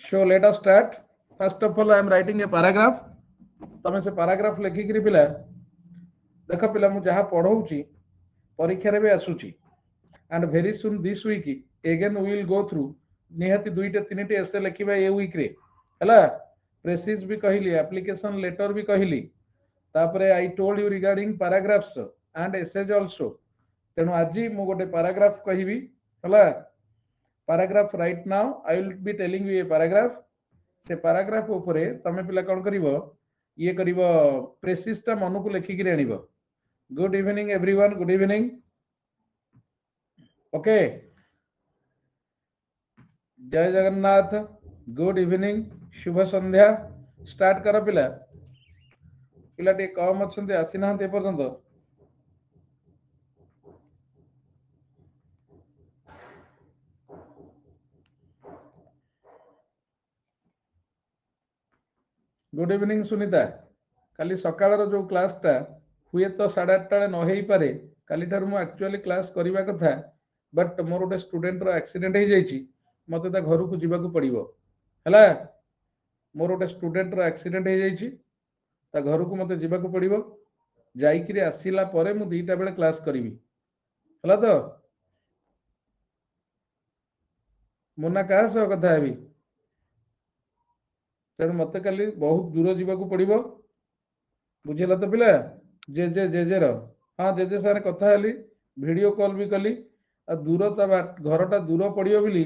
So let us start. First of all, I am writing a paragraph. तमे से paragraph लेखिक पिला देख पिला मु जहाँ पढ़ाऊँगी परीक्षा रे भी आसुची and very soon this week again we will go through निहाती दुईटे तीनटे एसे लिखिबा ए वीक रे हला प्रेसिज भी कहली एप्लीकेशन लेटर भी कहली तापरे I told you regarding paragraphs and essays also तेणु आज मु गोटे पैराग्राफ कहबी हला paragraph right now I will be telling you a paragraph से पैराग्राफ ऊपर तमे पिला कोन करिवो ये करिवो प्रेसिज ता मन को लिखि कि आनिबो good evening everyone good evening okay जय जगन्नाथ गुड इवनिंग शुभ संध्या स्टार्ट कर पिला पिला टे कम अच्छे आसी ना पर्यंत गुड इवनिंग सुनीता काली सकाळ जो क्लास टा हुए तो 8:30 न हो पारे काली ठार मु एक्चुअली क्लास करबा कथा बट मोर गोटे स्टूडेंट रो एक्सीडेंट हो जाइछि मते ता घर को जीवा को पड़िबो हला मोर गोटे स्टूडेंट रो एक्सीडेंट हो जाइछि ता घर को मते जीवा को पड़िबो जाइकिरी आसीला परे मु 2टा बेले क्लास करबी हला तो मुना कहा सह कथा हेबी तेणु मत काली बहुत दूर जीवा को पड़िबो बुझिला तो पिला जे जे जे जे रो हाँ जे जे सारे कथा हेली वीडियो कॉल भी कली आ दूर ता घरटा दूर पड़ियो बोली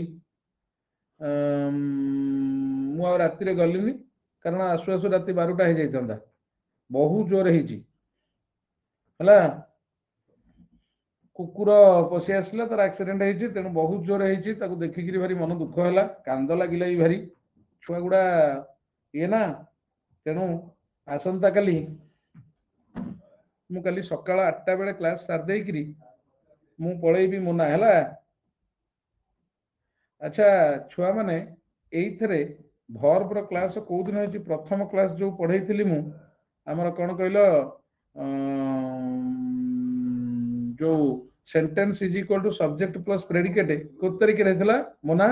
मु आ राति रे गलिनी कारण आसु आसु राति 12टा हो जाइथंदा बहुत जोर हेची हला कुकुर पशि आसला तार एक्सीडेंट हेची तेणु बहुत जोर हेची ताको देखिकिरी भारी मन दुख होला कांद लागिला ही भारी छुआ गुड़ा ये ना तेणु आसंता काली मु काली सकाळ 8टा बेले क्लास सार देकिरी मु पळेबी मुना हैला अच्छा छुआ माने एइथरे वर्ब रो क्लास को दिन होची प्रथम क्लास जो पढैथिली मु हमर कोन कहलो जो sentence is equal to subject plus predicate को तारिख रहथिला मुना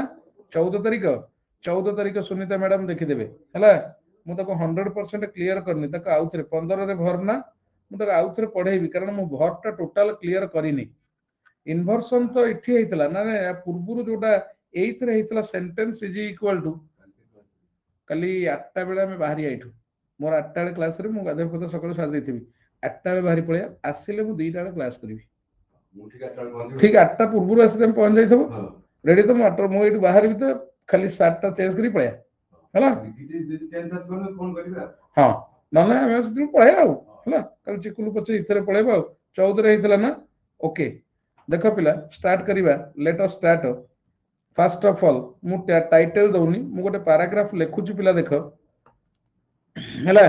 14 तारिख सुनीता मैडम देखि देबे हैला मु ताको 100% क्लियर करनी ताको आउथरे 15 रे भरना मु ताको आउथरे पढैबी कारण मु भरटा टोटल क्लियर करिनी इन्वर्सन तो इठी हेतला ना पूर्वरु जोटा एइथरे हेतला सेंटेंस इज इक्वल टू काली 8टा बेला में बाहरी आइठू मोर 8टा बेले क्लास रे मु गाधे पता सकाळ सार देथिबी 8टा बेले बाहरी पळे आसिले मु 2टा बेले क्लास करबी ठीक 8टा पूर्वरु आसी तुम पहुंच जाइथबो रेडी तो मु 8 मु एठी बाहर भी तो खाली 7टा चेंज करी पळे हला हां ना ना हम से पळे आउ हला कल चिकुलु पछे इथरे पळेबा 14 रे हेतला ना ओके देखो पिला स्टार्ट करिबा let us start first of all मु टाइटल दउनी मु गोटे पैराग्राफ लिखुची पिला देखो हला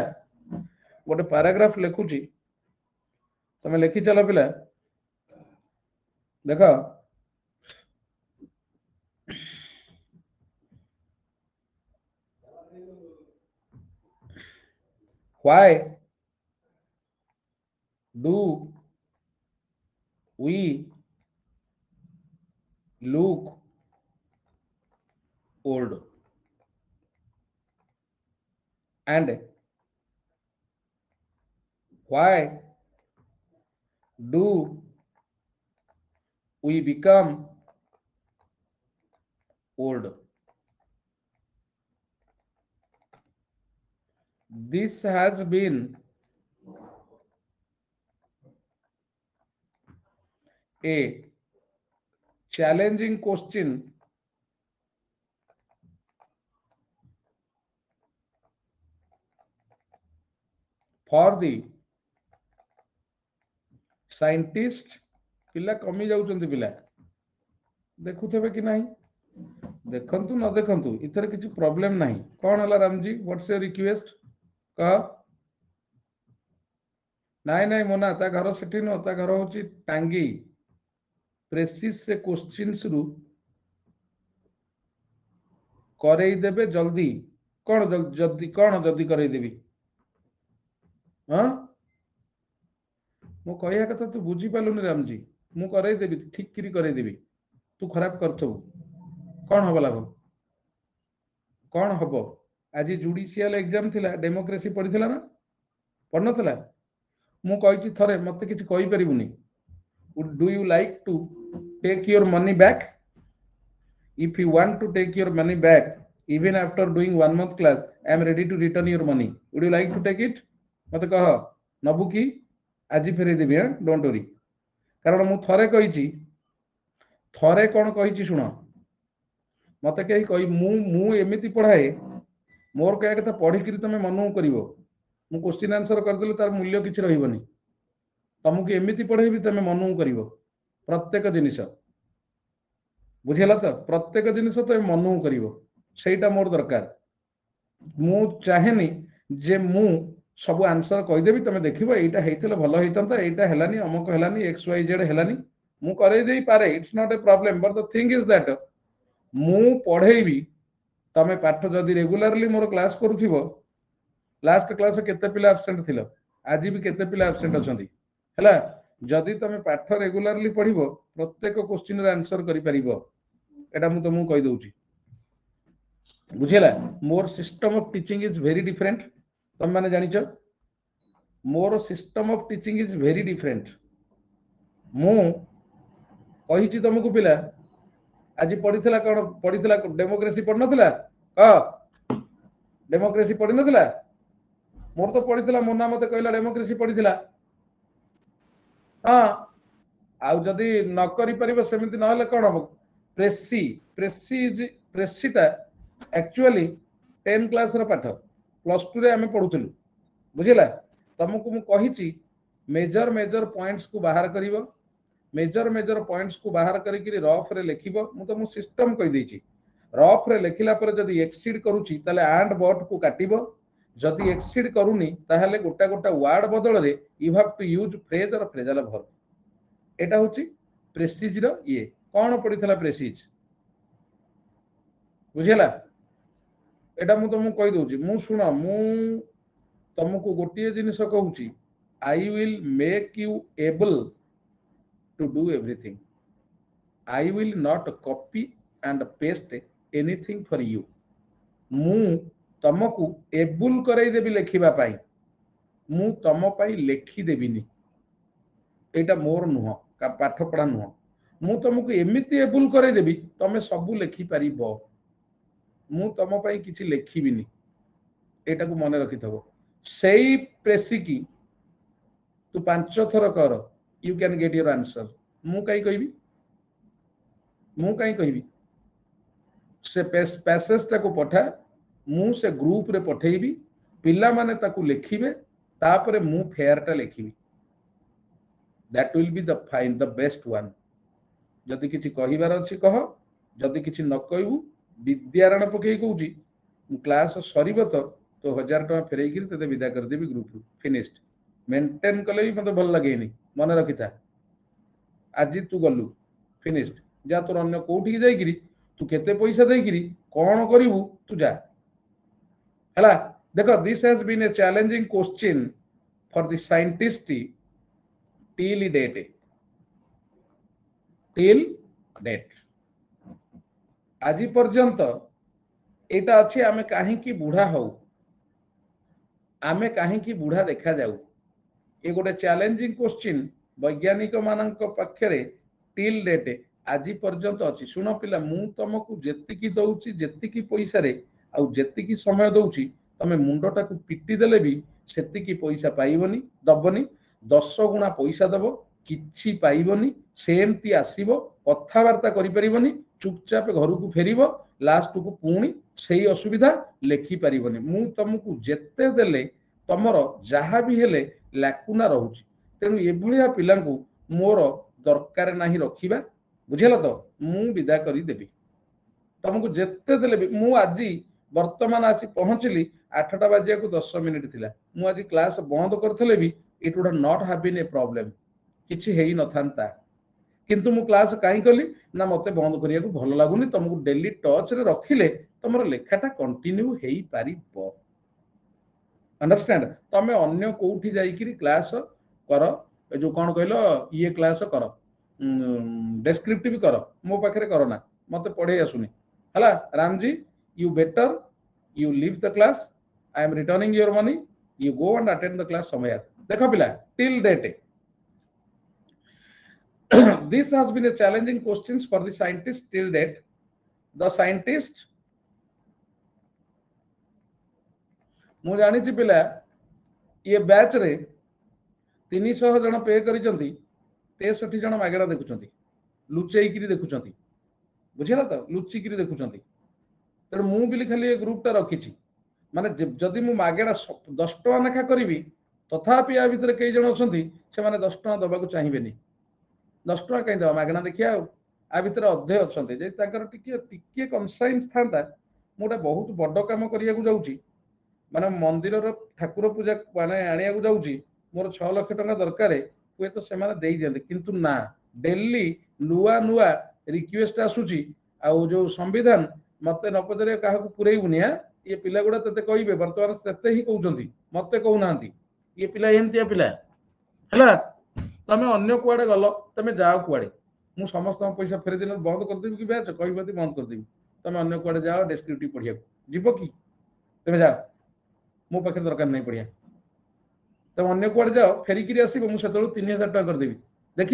गोटे पैराग्राफ लिखुची तमे लिखि चलो पिला देखो why do we look old and why do we become old this has been a challenging question for the scientist पिला कमी जाउचंती पिला देखुथेबे कि नहीं देखंतु न देखंतु इथरे किछि प्रॉब्लम नहीं कोन हला रामजी व्हाट्स योर रिक्वेस्ट कह नहीं नहीं मोना ता घर सेठी न ता घर होची टांगी प्रेसिस से क्वेश्चंस रु करई देबे जल्दी कोन जल्दी करई देबी हां मु कहया कथा तू बुझी पालुनी रामजी मु करई देबी ठीक किरी करई देबी तू खराब करथबू कौन हबला कौन हम आज जुडिशियल एग्जाम थिला डेमोक्रेसी पढ़ी ना पढ़ नथिला मु कहि थरे मते किछि कहि परिबुनी do you like to take your money back if you want to take your money back even after doing 1 month class I am ready to return your money would you like to take it मते कह नबु की आज फेरे देबी हां don't worry कारण मु थरे कहिछि थरे कोन कहिछि सुन मते कहि कहि मु एमिति पढ़ाए मोर कया कथा पढ़ी कि तमे मनू करिवो मु क्वेश्चन आंसर कर देले तार मूल्य किछि रहिबनी तुमको एमिति पढ़ेबी तमे मनू करिवो प्रत्येक जिनिस बुझेला तो प्रत्येक जिनिस तो मनू करिवो सेटा मोर दरकार मु चाहेनी जे मु सब आंसर कहि देबी तमे देखिबो एटा हेइतले भलो हेइतंता एटा हेलानी अमक हेलानी एक्स वाई जेड हेलानी मु करे देई पारे it's not a problem but the thing is that मु पढ़ेबी तमे पाठ जदी रेगुलरली मोर क्लास करूथिबो लास्ट क्लास केते पिला एब्सेंट थिलो आज भी केते पिला एब्सेंट अछंती हला जदी तमे पाठ रेगुलरली पढ़िबो प्रत्येक क्वेश्चन रे आंसर करि परिबो एटा मु तुमको कहि दउची बुझेला मोर system of teaching is very different तुम माने जानिचो मोर system of teaching is very different मु कहिची तुमको पिला आज पढ़िथिला कोन पढ़िथिला डेमोक्रेसी पढ़ नथिला क डेमोक्रेसी पढ़ि नथिला मोर तो पढ़िथिला मोना मते कहला डेमोक्रेसी पढ़िथिला हां आउ जदी न करि परिबो सेमिति न हले कोन हो प्रेसी प्रेसीटा एक्चुअली 10 क्लास रो पाठ +2 रे हमें पढुथलु बुझिला तुमको मु कहिची मेजर पॉइंट्स को बाहर करिवो मेजर पॉइंट्स को बाहर करिकरी रफ रे लिखिबो मु तो मु सिस्टम कहि देछि रफ रे लिखिला पर जदी एक्सीड करूची ताले एंड बट को काटिबो जदी एक्सीड करूनी ताहले गोटा गोटा वर्ड बदल रे you have to use phrase और फ्रेजल वर्ब एटा होची प्रेसिज रो ये कोन पडिथला प्रेसिज बुझिला एटा मु तुमको कहि दउची मु सुन मु तुमको गोटिए जिनिस कहूची I will make you able to do everything I will not copy and paste anything for you मु तुमको एबल कराई देबी लेखिबा पाई मु तुम पाई लेखि देबिनी एटा मोर नुह का पाठ पढ़ा नुह मु तुमको एमिति एबल कराई देबी तमे सब लेखि परिबो मु तुम पाई किछि लेखिबिनी एटा को मने रखि थबो सेई प्रेसी की तू 5 थर कर you can get your answer मु कहीं कहबी से पैसेज ता को पठा मु से ग्रुप रे पठेबी पिला माने ताकू लेखिबे तापरे मु फेयर ता लेखिबी that will be the fine the best one जदी किछि कहिबार अछि कह जदी किछि न कहबू विद्यारण पकेई कहूची क्लास सरीब तो 1000 टका फेरई कि तते विदा कर देबी ग्रुप फिनिश्ड मेंटेन कले भी मते भल लागेनी मन रखि था आज तू गलु फिनिश्ड जा तोर अन्य कोठी जाई गिरी तू केते पैसा देई गिरी कोन करिवु तू जा हला देखो this has been a challenging question for the scientist till date आज पर्यंत एटा अछि आमे काहे की बुढ़ा हो आमे काहे की बुढ़ा देखा जाऊ ये गोटे चैलेंजिंग क्वेश्चन वैज्ञानिक मानक पक्षरे टिल डेट आज पर्यंत अछि सुनो पिला मु तुमको जेतिकी दउची जेतिकी पैसा रे आ जेतिकी समय दउची तमे मुंडटा को पिटी देले भी सेतिकी पैसा पाइबनी दबनी 10 गुणा पैसा दबो किछि पाइबनी सेमती आसीबो कथा वार्ता करि परिबनी चुपचाप घर को फेरिबो लास्ट को पुणी सेही असुविधा लेखि परिबनी मु तुमको जेते देले तमरो जहा भी हेले लाकुना रहउची तेनु एभलिया पिलांकु मोर दरकार नाही रखिबा बुझेला तो मु विदा करी देबी तुमको जेते देले भी मु आजी वर्तमान आसी पहुंचली 8टा बाजिया को 10 मिनिट थिला मु आजी क्लास बंद करथले भी it would not have been a problem किछि हेई नथांता किंतु मु क्लास काई कली ना मते बंद करिया को भलो लागुनी तुमको डेली टच रे रखिले तमरो लेखाटा कंटिन्यू हेई पारिबो अंडरस्टैंड तमे अन्य कोठी जाईकिरी क्लास कर जो कोन कहलो ये क्लास कर डेस्क्रिप्टिव कर मो पाखरे करना मते पढे आसुनी हला Ramji you better you leave the class, I am returning your money, you go and attend the class somewhere. देखो पिला till date this has been a challenging questions for the scientist till date. The scientist ମୁଁ ଜାଣିଛି ପିଲା ये batch रे 300 जन पे करिसंती 63 जन मागेड़ा देखुचंती लुचेइकिरी देखुचंती बुझिला तो लुचिकिरी देखुचंती तेणु मु भी खाली ए ग्रुप टा रखिछि माने जदि मु मागेड़ा 10 टका लेखा करिवि तथापि या भितर कई जन अछंती से माने 10 टका दबाकू चाहिबेनी 10 टका कहीं दबा मागेणा देखिया आ भितर अधे अछंती जे ताकर टिके टिके कनसाइंस थांता मोटा बहुत बड़ काम करिया को जाउची माने मंदिर रो ठाकुर पूजा माने आनिया को जाउची मोर 6 लाख टका दरकार हुए तो से माने देई दियंते किंतु ना डेली नुआ नुआ रिक्वेस्ट आसुची आ जो संविधान मते न पदरे काहा को पुरैबुनी ये पिला गुडा तते कहिबे वर्तमान तते ही कहउचंती मते कहउ नांती ये पिला एंतिया पिला हला तमे अन्य कुआडे गलो तमे जाओ कुआडे मु समस्त पैसा फेरे दिन बंद कर देबी कि बैच कहबती बंद कर देबी तमे अन्य कुआडे जाओ डेस्क्रिप्टिव पढिया जीवो कि तमे जाओ मो पाखे दरकार नहीं पड़िया तब अन्य कुआडे जाओ फेरिकी आसब मुझे 3000 टका करदेवी देख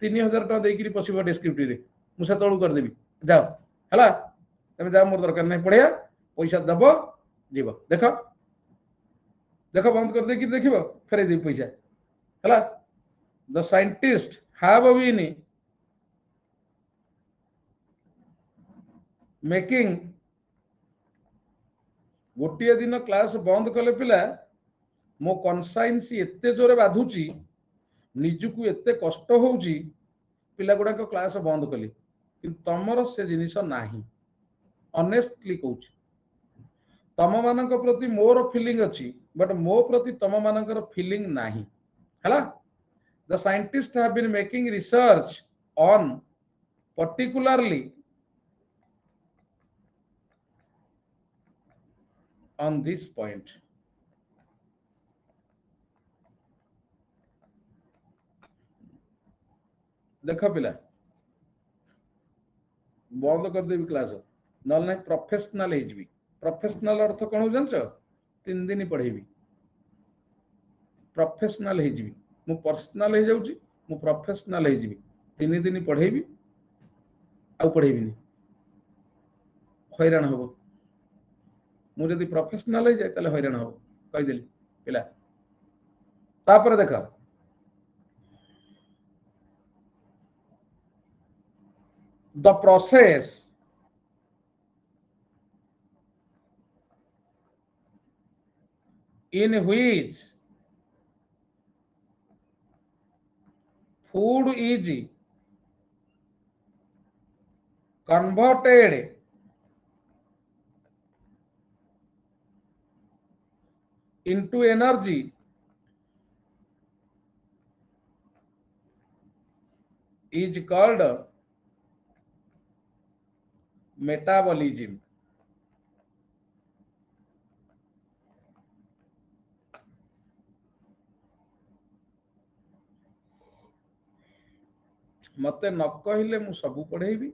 3000 टका देकर पशु डेस्क्रिप्टिव मुझे करदेवी जाओ है तुम जाओ मोर दरकार नहीं पढ़िया पैसा दब जीव देख देख बंद कर देख देख फेरे देवी पैसा है the scientist have been making गोटे दिन क्लास बंद कले पिला मो कनसाइंस एते जोरे बाधुची निजुकू एते कष्ट होउची पिला गुडा को क्लास बंद कली किंतु तमर से जिनिस नाही ऑनेस्टली कहूची तम मानक प्रति मोर फीलिंग अछि बट मो प्रति तम मानकर फीलिंग नाही हला the scientist have been making research on particularly on this point देख पिला बंद कर देबी क्लास नल नहीं प्रोफेशनल हे जीवी प्रोफेशनल अर्थ कौन हो जानछ 3 दिन पढ़ेबी प्रोफेशनल हे जीवी मु पर्सनल हे जाउची मु प्रोफेशनल हे जीवी 3 दिन पढ़ेबी आ पढ़ेबी हैरान हबो मु जदि प्रोफेशनल हे जाय तले हैरान हबो कहि देली पिला तापर देखा the process in which food is converted into energy is called metabolism मते न कहले मु सब पढ़ेबी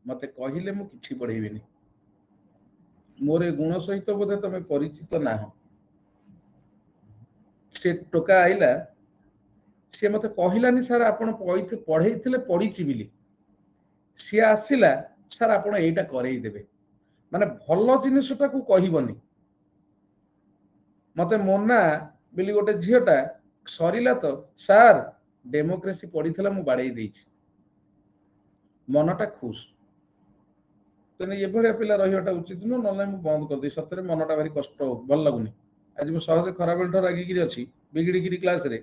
मते कहले मु किछि पढ़ेबिनी मोरे गुण सहित बोधे तमे परिचित ना हो से टोका आइला से मते कहलानी सर आपण पढ़ेइथिले पढ़िछि बिली से आसिला सर आपण एटा करई देबे माने भलो जिनिसटा को कहिबनी मते मोना बिली गोटे झियोटा सरीला तो सर डेमोक्रेसी पढ़ीथिला मु बाड़ेई देइछि मनटा खुश तेने ये भलिया पिला रहियाटा उचित न नले मु बंद कर दे सतरे मनटा भारी कष्ट भल लागुनी आज मु सहज खरा बेल ठर रागी गिरी अछि बिगड़ी गिरी क्लास रे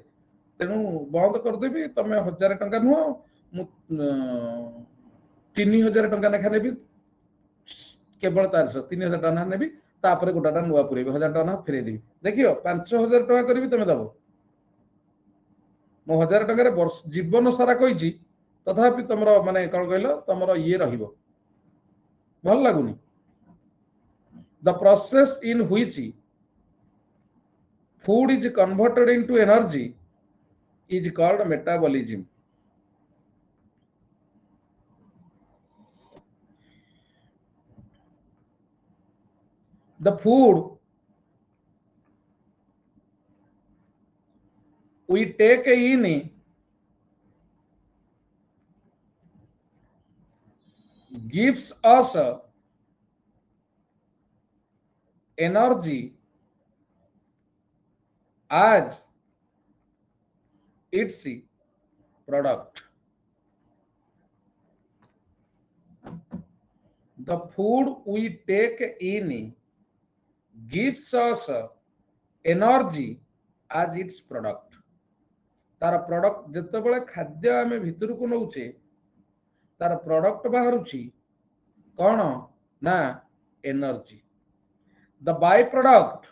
तेनु बंद कर देबी तमे 1000 टका नुह मु 3000 टका नेखा नेबी केवल तार 3000 टका नेबी तापर गोटाटा नुआ पुरेबी 1000 टका फेरे देबी देखियो 5000 टका करबी तमे दबो मो 1000 टका रे वर्ष जीवन सारा कहिछि तथापि तमरो माने कोन कहलो तमरो ये रहिबो भल लागुनी the process in which food is converted into energy is called metabolism the food we take in gives us energy as its product. The food we take in gives us energy as its product. तार product जितेबाला खाद्य आम भितर को नौचे तार product बाहर कौन ना energy the by product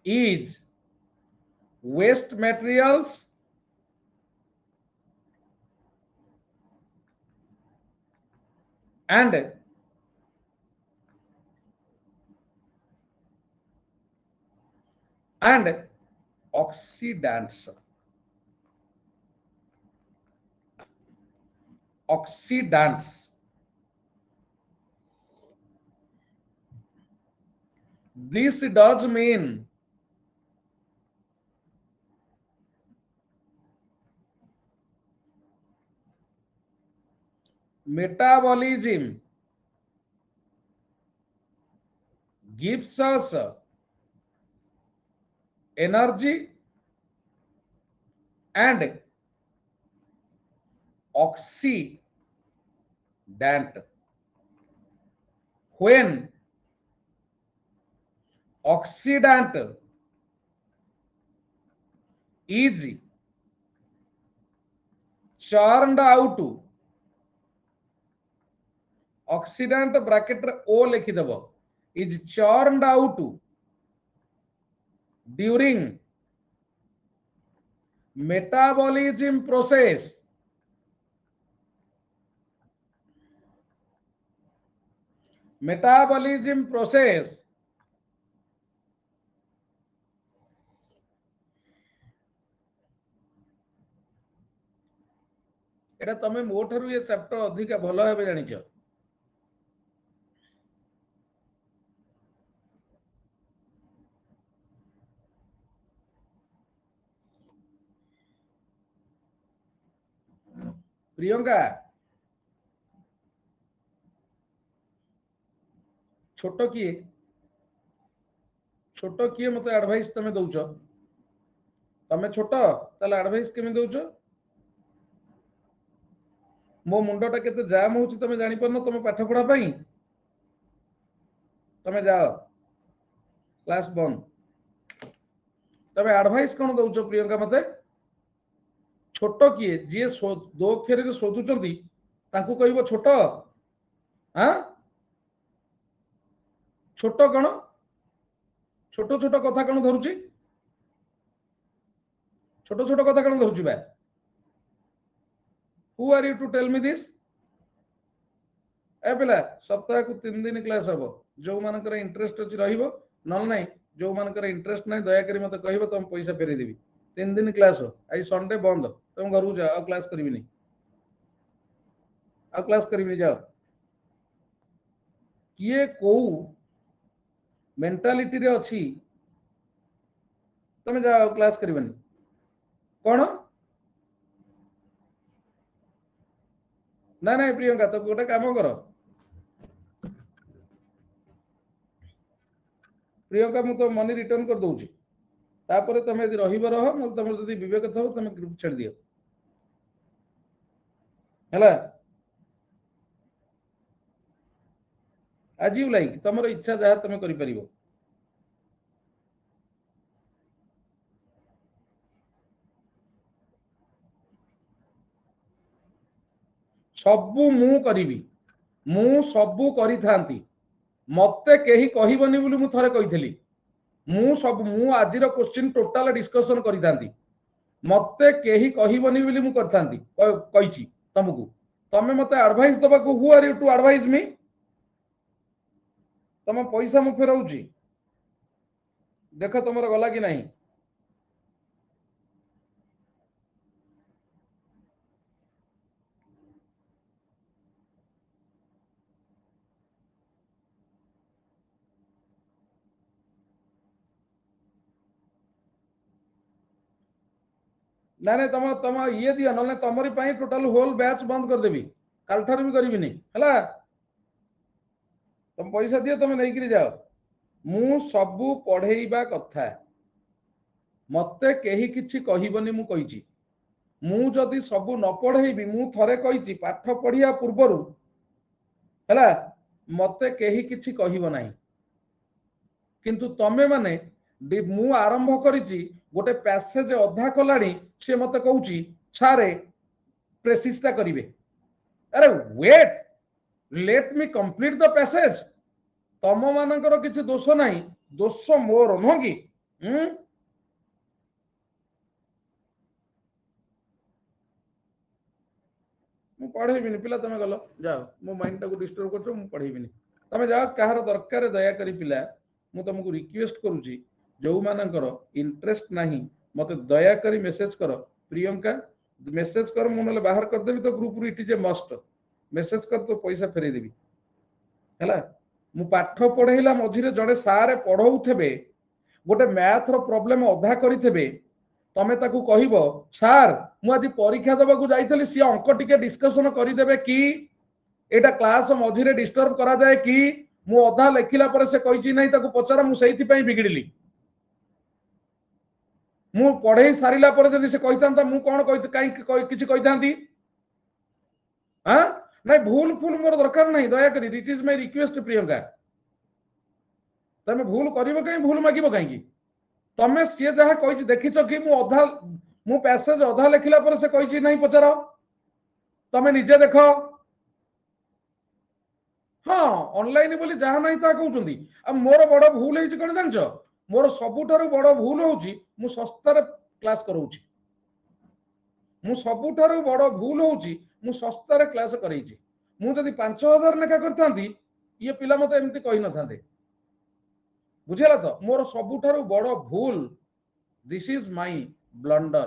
is waste materials and oxidants. This does mean metabolism gives us energy and oxidant. When oxidant is churned out, oxidant bracket O लिखिदेव is churned out during metabolism process, एटा तमे मो ठारू ये chapter अधिक भल भाव जानिछ प्रियंका छोट किए मत एडवाइस तमे दउछ तमे छोट ताले एडवाइस केमि दउछ मो मुंडटा केते जाम होउछ तमे जानि परनो तमे पाठ पढा पई तमे जाओ क्लास बंद तमे एडवाइस कोन दउछ प्रियंका मते छोट किए जे दो अक्षर रे शोधुचंती तांकू कहबो छोट हां छोट कोन छोट छोट कथा कोन धरुची छोट छोट कथा कोन धरुची बा who are you to tell me this ए पिला सप्ताह को 3 दिन क्लास हबो जो मानकर इंटरेस्ट अछि रहिबो नल नाही जो मानकर इंटरेस्ट नाही दया करी मते कहबो तुम पैसा फेरे देबी 3 दिन क्लास हो आई संडे बंद तुम घर जा आ क्लास करबी नहीं आ क्लास करबी जाओ किए को मेंटालिटी रे अछि तुम जाओ क्लास करबनी कोन ना ना प्रियंका तो गोटे काम कर प्रियंका मु तो मनी रिटर्न कर दउची तापर तुम यदि रहिब रह न तुम यदि विवेक थब तुम ग्रुप छाड़ दियो हैला आज यू लाइक तुम इच्छा जहाँ तुम करि परिबो सबु मु करिवि मु सबु करि थांती मते केही कहिबनी बोली मु थरे कहिथली मु सब मु आजिर क्वेश्चन टोटल डिस्कशन करि थांती मते केही कहिबनी बोली मु करथांती कहिची तुमको तमे मते एडवाइस दबा को who are you to advice me तम पैसा मु फेराउची देख तुमर गला कि नहीं ना ना तुम तुम ये दियो ना तुमरी पाई टोटल होल बैच बंद कर देबी काल ठार भी करबिनी हला तुम पैसा दियो तुम नहीं करी जाओ मु सबु पढ़ेइबा कथा मते केही किछि कहिबनी मु कहिछि मु जदि सबु न पढ़ेइबी मु थरे कहिछि पाठ पढ़िया पूर्वरु हला मते केही किछि कहिबो नाही किंतु तमे माने मु आरंभ करिछि गोटे पैसेज अधा कलाणी से मते कहूछि छारे प्रेसिस्टा करिवे अरे wait let me complete the passage तम मानकर किछि दोष नाही दोष मोर नो कि मु पढ़ेबिनी पिला तमे गलो जाओ मो माइंड टाको डिस्टर्ब करछो मु पढ़ेबिनी तमे जाओ कहार दरकार दया करी पिला मु तुमको रिक्वेस्ट करूची जो मानकर इंटरेस्ट नाही मते दया करी मेसेज कर प्रियंका मेसेज कर मु नले बाहर कर देबी तो ग्रुप रु it is a must message कर तो पैसा फेरे देबी हला मु पाठ पढ़ेला मझिरे जड़े सारे पढ़ौथेबे गोटे मैथ रो प्रॉब्लम अधा करिथेबे तमे ताकू कहिबो सर मु आज परीक्षा देबाकू जाइथली सी अंक टिके डिस्कशन करिदेबे कि एटा क्लास मझिरे डिस्टर्ब करा जाए कि मु अधा लेखिला पर से कहिछि नाही ताकू पचारा मु सेहिथि पई बिगड़िली मु पढ़े सारिला पर जदि से कहितांता मु कोन कहि काई किछि कहितांती हां नहीं भूल फूल मोर दरकार नहीं दया करी it is my request Priyanka तमे भूल करिवो कहीं भूल मागिबो कहीं तमे सी जहा कहि देखिछ कि मु अधा मु पैसेज अधा लेखिला पर से कहि नहीं पचार तमे निजे देखो हाँ ऑनलाइन बोली जहा नहीं ता कहउछंदी आ मोर बड़ भूल हेछि कोन जानछ मोर सबुठारु बड़ भूल होउछि मु सस्तार क्लास करउछि मु सबुठारु बड़ भूल होउछि मु सस्तार क्लास करैछि मु जदि 5000 लेखा करथांती ये पिला मते एमती कहि न थांते बुझिला तो मोर सबुठारु बड़ भूल दिस इज माय ब्लंडर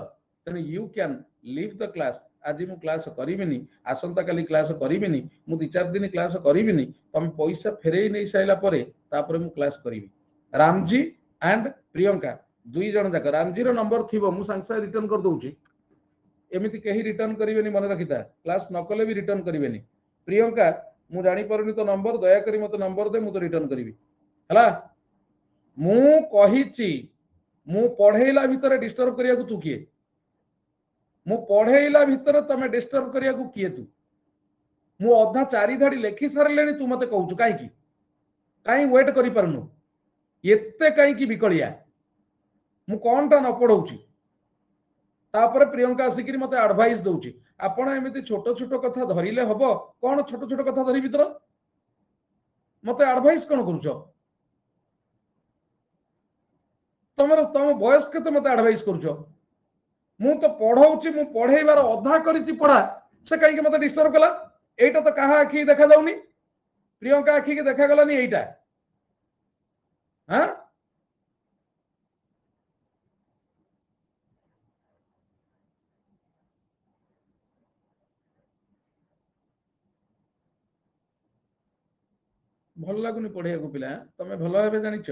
तेन you can leave the class आज मु क्लास करिबिनी आसंता काली क्लास करिबिनी मु 2-4 दिन क्लास करिबिनी तम पैसा फेरई नै साइला परे तापरे मु क्लास करिबी रामजी एंड प्रियंका दुई जन जाक रामजी रो नंबर थिबो मु संगसा रिटर्न कर दोउची एमिति कहीं रिटर्न करिवेनी मन रखिता क्लास न कले भी रिटर्न करिवेनी प्रियंका मु जानि परनी तो नंबर दया करी मते नंबर दे मु तो रिटर्न करिवि हला मु कहिची मु पढ़ेइला भितरे डिस्टर्ब करिया को तू किए मु पढ़ेइला भितरे तमे डिस्टर्ब करिया को किए तू मु अधा 4 धाड़ी लेखि सारलेनी तू मते कहूछु काई की काई वेट करि परनु एत्ते काई की बिकलिया मु कोनटा न पढौची तापर प्रियंका आसिकरी मते एडवाइस दउची आपण एमिति छोट छोट कथा धरिले हबो कोन छोट छोट कथा धरि भितर मते एडवाइस कोन करूछो तमरो तम बयस केते मते एडवाइस करूछो मु तो पढौची मु पढेइबार अधा करिति पढा से काई के मते डिस्टर्ब कला एटा तो कहा आखि देखा जाउनी प्रियंका आखि के देखा गलानी एटा हां भल लागुनी पढ़िया को पिला तमे भल भाबे जानिछ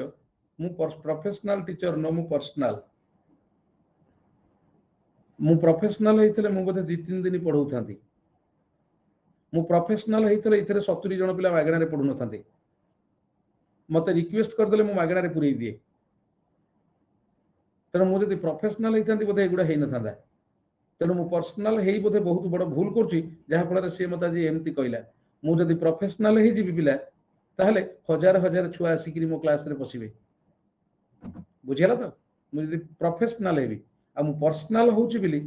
मु प्रोफेशनल टीचर नो मु प्रोफेशनल हेइतले मु बोधे 2-3 दिन पढौ थांती मु प्रोफेशनल हेइतले इथरे 70 जन पिला मागणा रे पढु न थांती मते रिक्वेस्ट कर देले मु मागणा रे पुरई दिए तेणु मु जदि प्रोफेशनल हेइथांती बोधे एगुडा हेइ न थांदा तेणु मु पर्सनल हेइ बोधे बहुत बड़ भूल करछि जहा फल से मते आज एमती कहला मु जदि प्रोफेशनल हेइ जिबि पिला ताहले हजार हजार छुआ आसिकरी मो क्लास रे बसिबे बुझिला तो मु जदि प्रोफेशनल हेबी आ मु पर्सनल होउछि बिली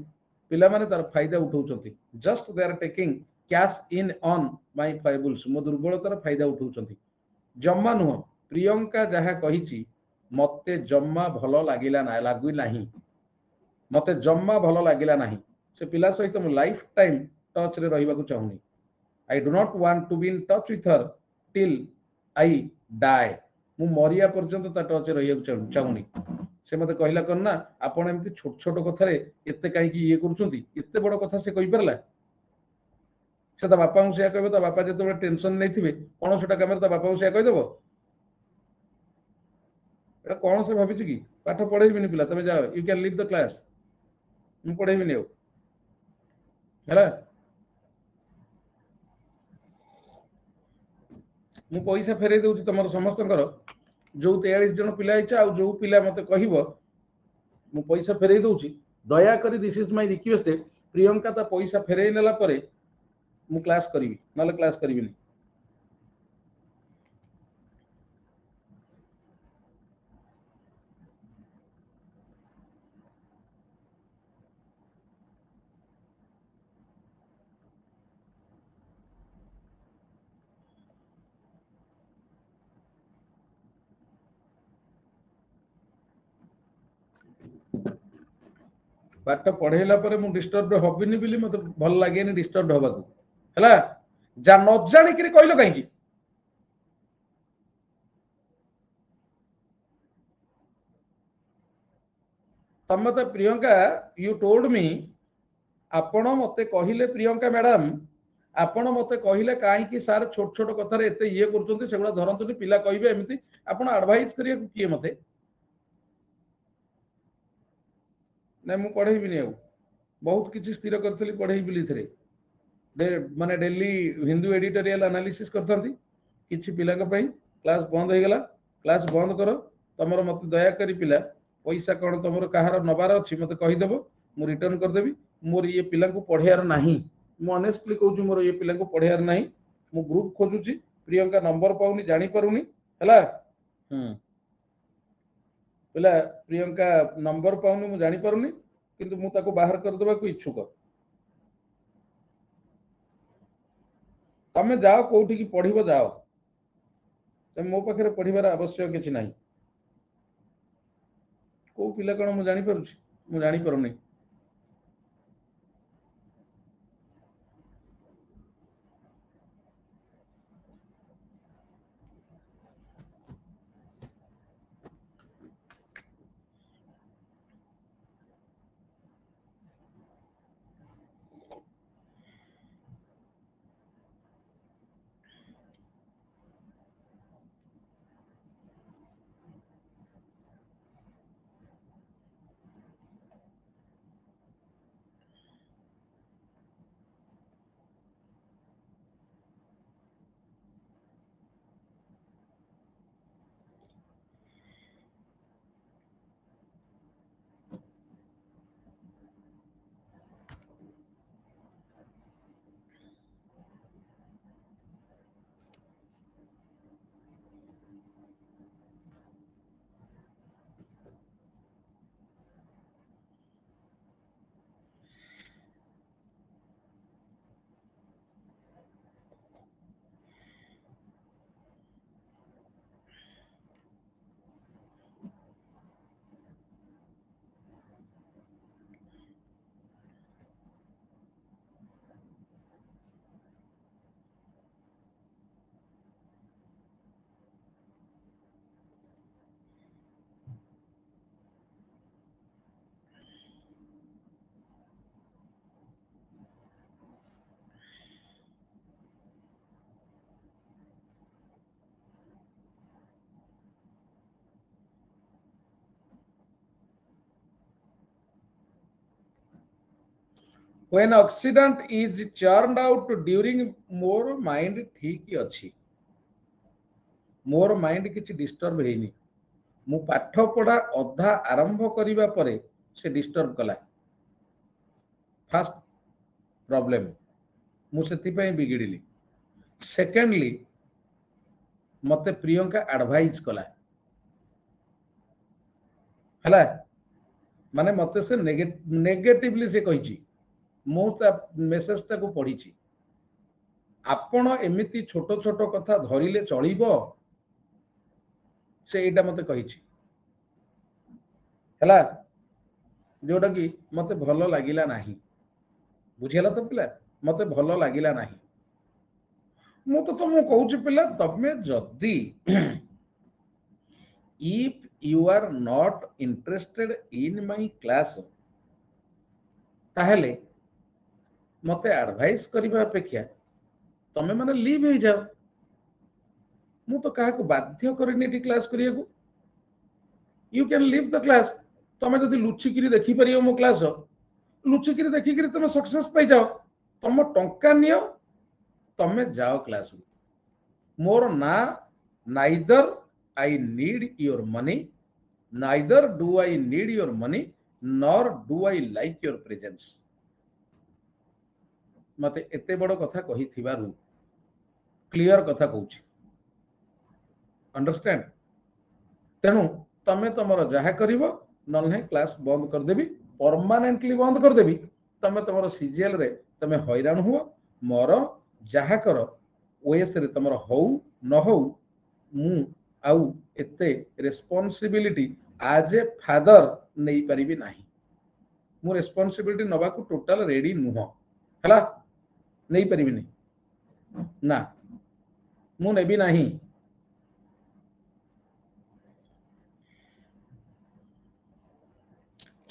पिला माने तार फायदा उठाउछंती just they are taking cash in on my foibles मो दुर्बलतार फायदा उठाउछंती जम्मा नुह प्रियंका जहा कहिछि मते जम्मा भलो लागिला ना लागु नाही मते जम्मा भलो लागिला नाही से पिला सहित मु लाइफ टाइम टच रे रहिबा को चाहुनी I do not want to be in touch with her till I die मु मरिया पर्यंत ता टच रहिया को चाहुनी से मते कहला करना आपण एमती छोट छोट कथा रे एते काई की ये करूछंती एते बड़ कथा से कहि परला से ता बापा से कहबे ता बापा जते टेंशन नै थिबे कोन छोटा काम ता बापा से कहि देबो एटा कोन से भाबिछु की पाठ पढेइबिनी पिला तमे जाओ you can leave the class ମୁଁ ପଢେଇବିନି ଆଉ ହେଲା। ମୁଁ ପଇସା ଫେରେଇ ଦଉଛି ତମର ସମସ୍ତଙ୍କର, ଯୋଉ 43 ଜଣ ପିଲା ହେଇଛ ଆଉ ଯୋଉ ପିଲା ମତେ କହିବ ମୁଁ ପଇସା ଫେରେଇ ଦଉଛି, ଦୟାକରି this is my request, Priyanka ତା ପଇସା ଫେରେଇ ନେଲା ପରେ ମୁଁ କ୍ଲାସ୍ କରିବି, ନହେଲେ କ୍ଲାସ୍ କରିବିନି। ପାଠ ପଢେଇଲା ପରେ ମୁଁ ଡିଷ୍ଟର୍ବ ହବିନି ବୋଲି ମତେ ଭଲ ଲାଗେନି ଡିଷ୍ଟର୍ବ ହବାକୁ, ହେଲା। ଯା ନ ଜାଣିକିରି କହିଲ କାହିଁକି? ତମେ ତ ପ୍ରିୟଙ୍କା, ୟୁ ଟୋଲ୍ଡ ମି, ଆପଣ ମତେ କହିଲେ ପ୍ରିୟଙ୍କା ମ୍ୟାଡାମ, ଆପଣ ମତେ କହିଲେ କାହିଁକି ସାର୍ ଛୋଟ ଛୋଟ କଥାରେ ଏତେ ଇଏ କରୁଛନ୍ତି, ସେଗୁଡା ଧରନ୍ତୁନି, ପିଲା କହିବେ ଏମିତି, ଆପଣ ଆଡଭାଇସ୍ କରିବାକୁ କିଏ ମତେ? ନାଇଁ ମୁଁ ପଢେଇବିନି ଆଉ, ବହୁତ କିଛି ସ୍ଥିର କରିଥିଲି ପଢେଇବି ବୋଲି ଏଥିରେ, ମାନେ ଡେଲି ହିନ୍ଦୁ ଏଡିଟୋରିଆଲ ଆନାଲିସିସ୍ କରିଥାନ୍ତି, କିଛି ପିଲାଙ୍କ ପାଇଁ କ୍ଲାସ୍ ବନ୍ଦ ହେଇଗଲା, କ୍ଲାସ୍ ବନ୍ଦ କର, ତମର ମତେ ଦୟାକରି ପିଲା ପଇସା କଣ ତମର କାହାର ନବାର ଅଛି ମତେ କହିଦେବ, ମୁଁ ରିଟର୍ନ କରିଦେବି। ମୋର ଇଏ ପିଲାଙ୍କୁ ପଢେଇବାର ନାହିଁ, ମୁଁ ଅନେଷ୍ଟଲି କହୁଛି, ମୋର ଇଏ ପିଲାଙ୍କୁ ପଢେଇବାର ନାହିଁ। ମୁଁ ଗ୍ରୁପ ଖୋଜୁଛି, ପ୍ରିୟଙ୍କା ନମ୍ବର ପାଉନି, ଜାଣିପାରୁନି, ହେଲା। ହୁଁ, ପିଲା ପ୍ରିୟଙ୍କା ନମ୍ବର ପାଉନି, ମୁଁ ଜାଣିପାରୁନି, କିନ୍ତୁ ମୁଁ ତାକୁ ବାହାର କରିଦେବାକୁ ଇଚ୍ଛୁକ। ତମେ ଯାଅ କୋଉଠିକି ପଢିବ ଯାଅ, ମୋ ପାଖରେ ପଢିବାର ଆବଶ୍ୟକ କିଛି ନାହିଁ। କୋଉ ପିଲା କଣ ମୁଁ ଜାଣିପାରୁଛି, ମୁଁ ଜାଣିପାରୁନି। When oxidant is churned out during ମୋର ମାଇଣ୍ଡ ଠିକ ଅଛି, ମୋର ମାଇଣ୍ଡ କିଛି ଡିଷ୍ଟର୍ବ ହେଇନି, ମୁଁ ପାଠ ପଢା ଅଧା ଆରମ୍ଭ କରିବା ପରେ ସେ ଡିଷ୍ଟର୍ବ କଲା, ଫାଷ୍ଟ ପ୍ରୋବ୍ଲେମ, ମୁଁ ସେଥିପାଇଁ ବିଗିଡିଲି। ସେକେଣ୍ଡଲି ମତେ ପ୍ରିୟଙ୍କା ଆଡଭାଇସ୍ କଲା, ହେଲା, ମାନେ ମତେ ସେ ନେଗେଟିଭଲି ସେ କହିଛି, ମୁଁ ତା ମେସେଜ ଟାକୁ ପଢିଛି, ଆପଣ ଏମିତି ଛୋଟ ଛୋଟ କଥା ଧରିଲେ ଚଳିବ, ସେ ଏଇଟା ମତେ କହିଛି, ହେଲା, ଯୋଉଟା କି ମତେ ଭଲ ଲାଗିଲା ନାହିଁ, ବୁଝିହେଲା ତ ପିଲା, ମତେ ଭଲ ଲାଗିଲା ନାହିଁ। ମୁଁ ତ ତମକୁ କହୁଛି ପିଲା, ତମେ ଯଦି if you are not interested in my class, ତାହେଲେ ମତେ ଆଡଭାଇସ୍ କରିବା ଅପେକ୍ଷା ତମେ ମାନେ ଲିଭ୍ ହେଇଯାଅ, ମୁଁ ତ କାହାକୁ ବାଧ୍ୟ କରିନି ଏଠି କ୍ଲାସ୍ କରିବାକୁ, you can leave the class. ତମେ ଯଦି ଲୁଚିକିରି ଦେଖିପାରିବ ମୋ କ୍ଲାସ, लुचिकी देखिकी तुम सक्सेस पाई जाओ तुम टंका नियो तमे जाओ क्लास मोर ना neither I need your money neither do I need your money nor do I like your presence मते एते बड़ कथा कही थिबारु क्लियर कथा कहूची अंडरस्टैंड तेणु तमे तुमर जहा करिवो नल्हे क्लास बंद कर देबी परमानेंटली बंद कर देबी तमे तुमर सीजीएल रे तमे हैरान हुओ मोर जहा कर ओएस रे तुमर हौ न हौ मु आउ एते रेस्पोंसिबिलिटी आज ए फादर नहीं परिबी नाही मु रेस्पोंसिबिलिटी नबा को टोटल रेडी नुह हला नहीं परिबिनी ना मु नेबी नाही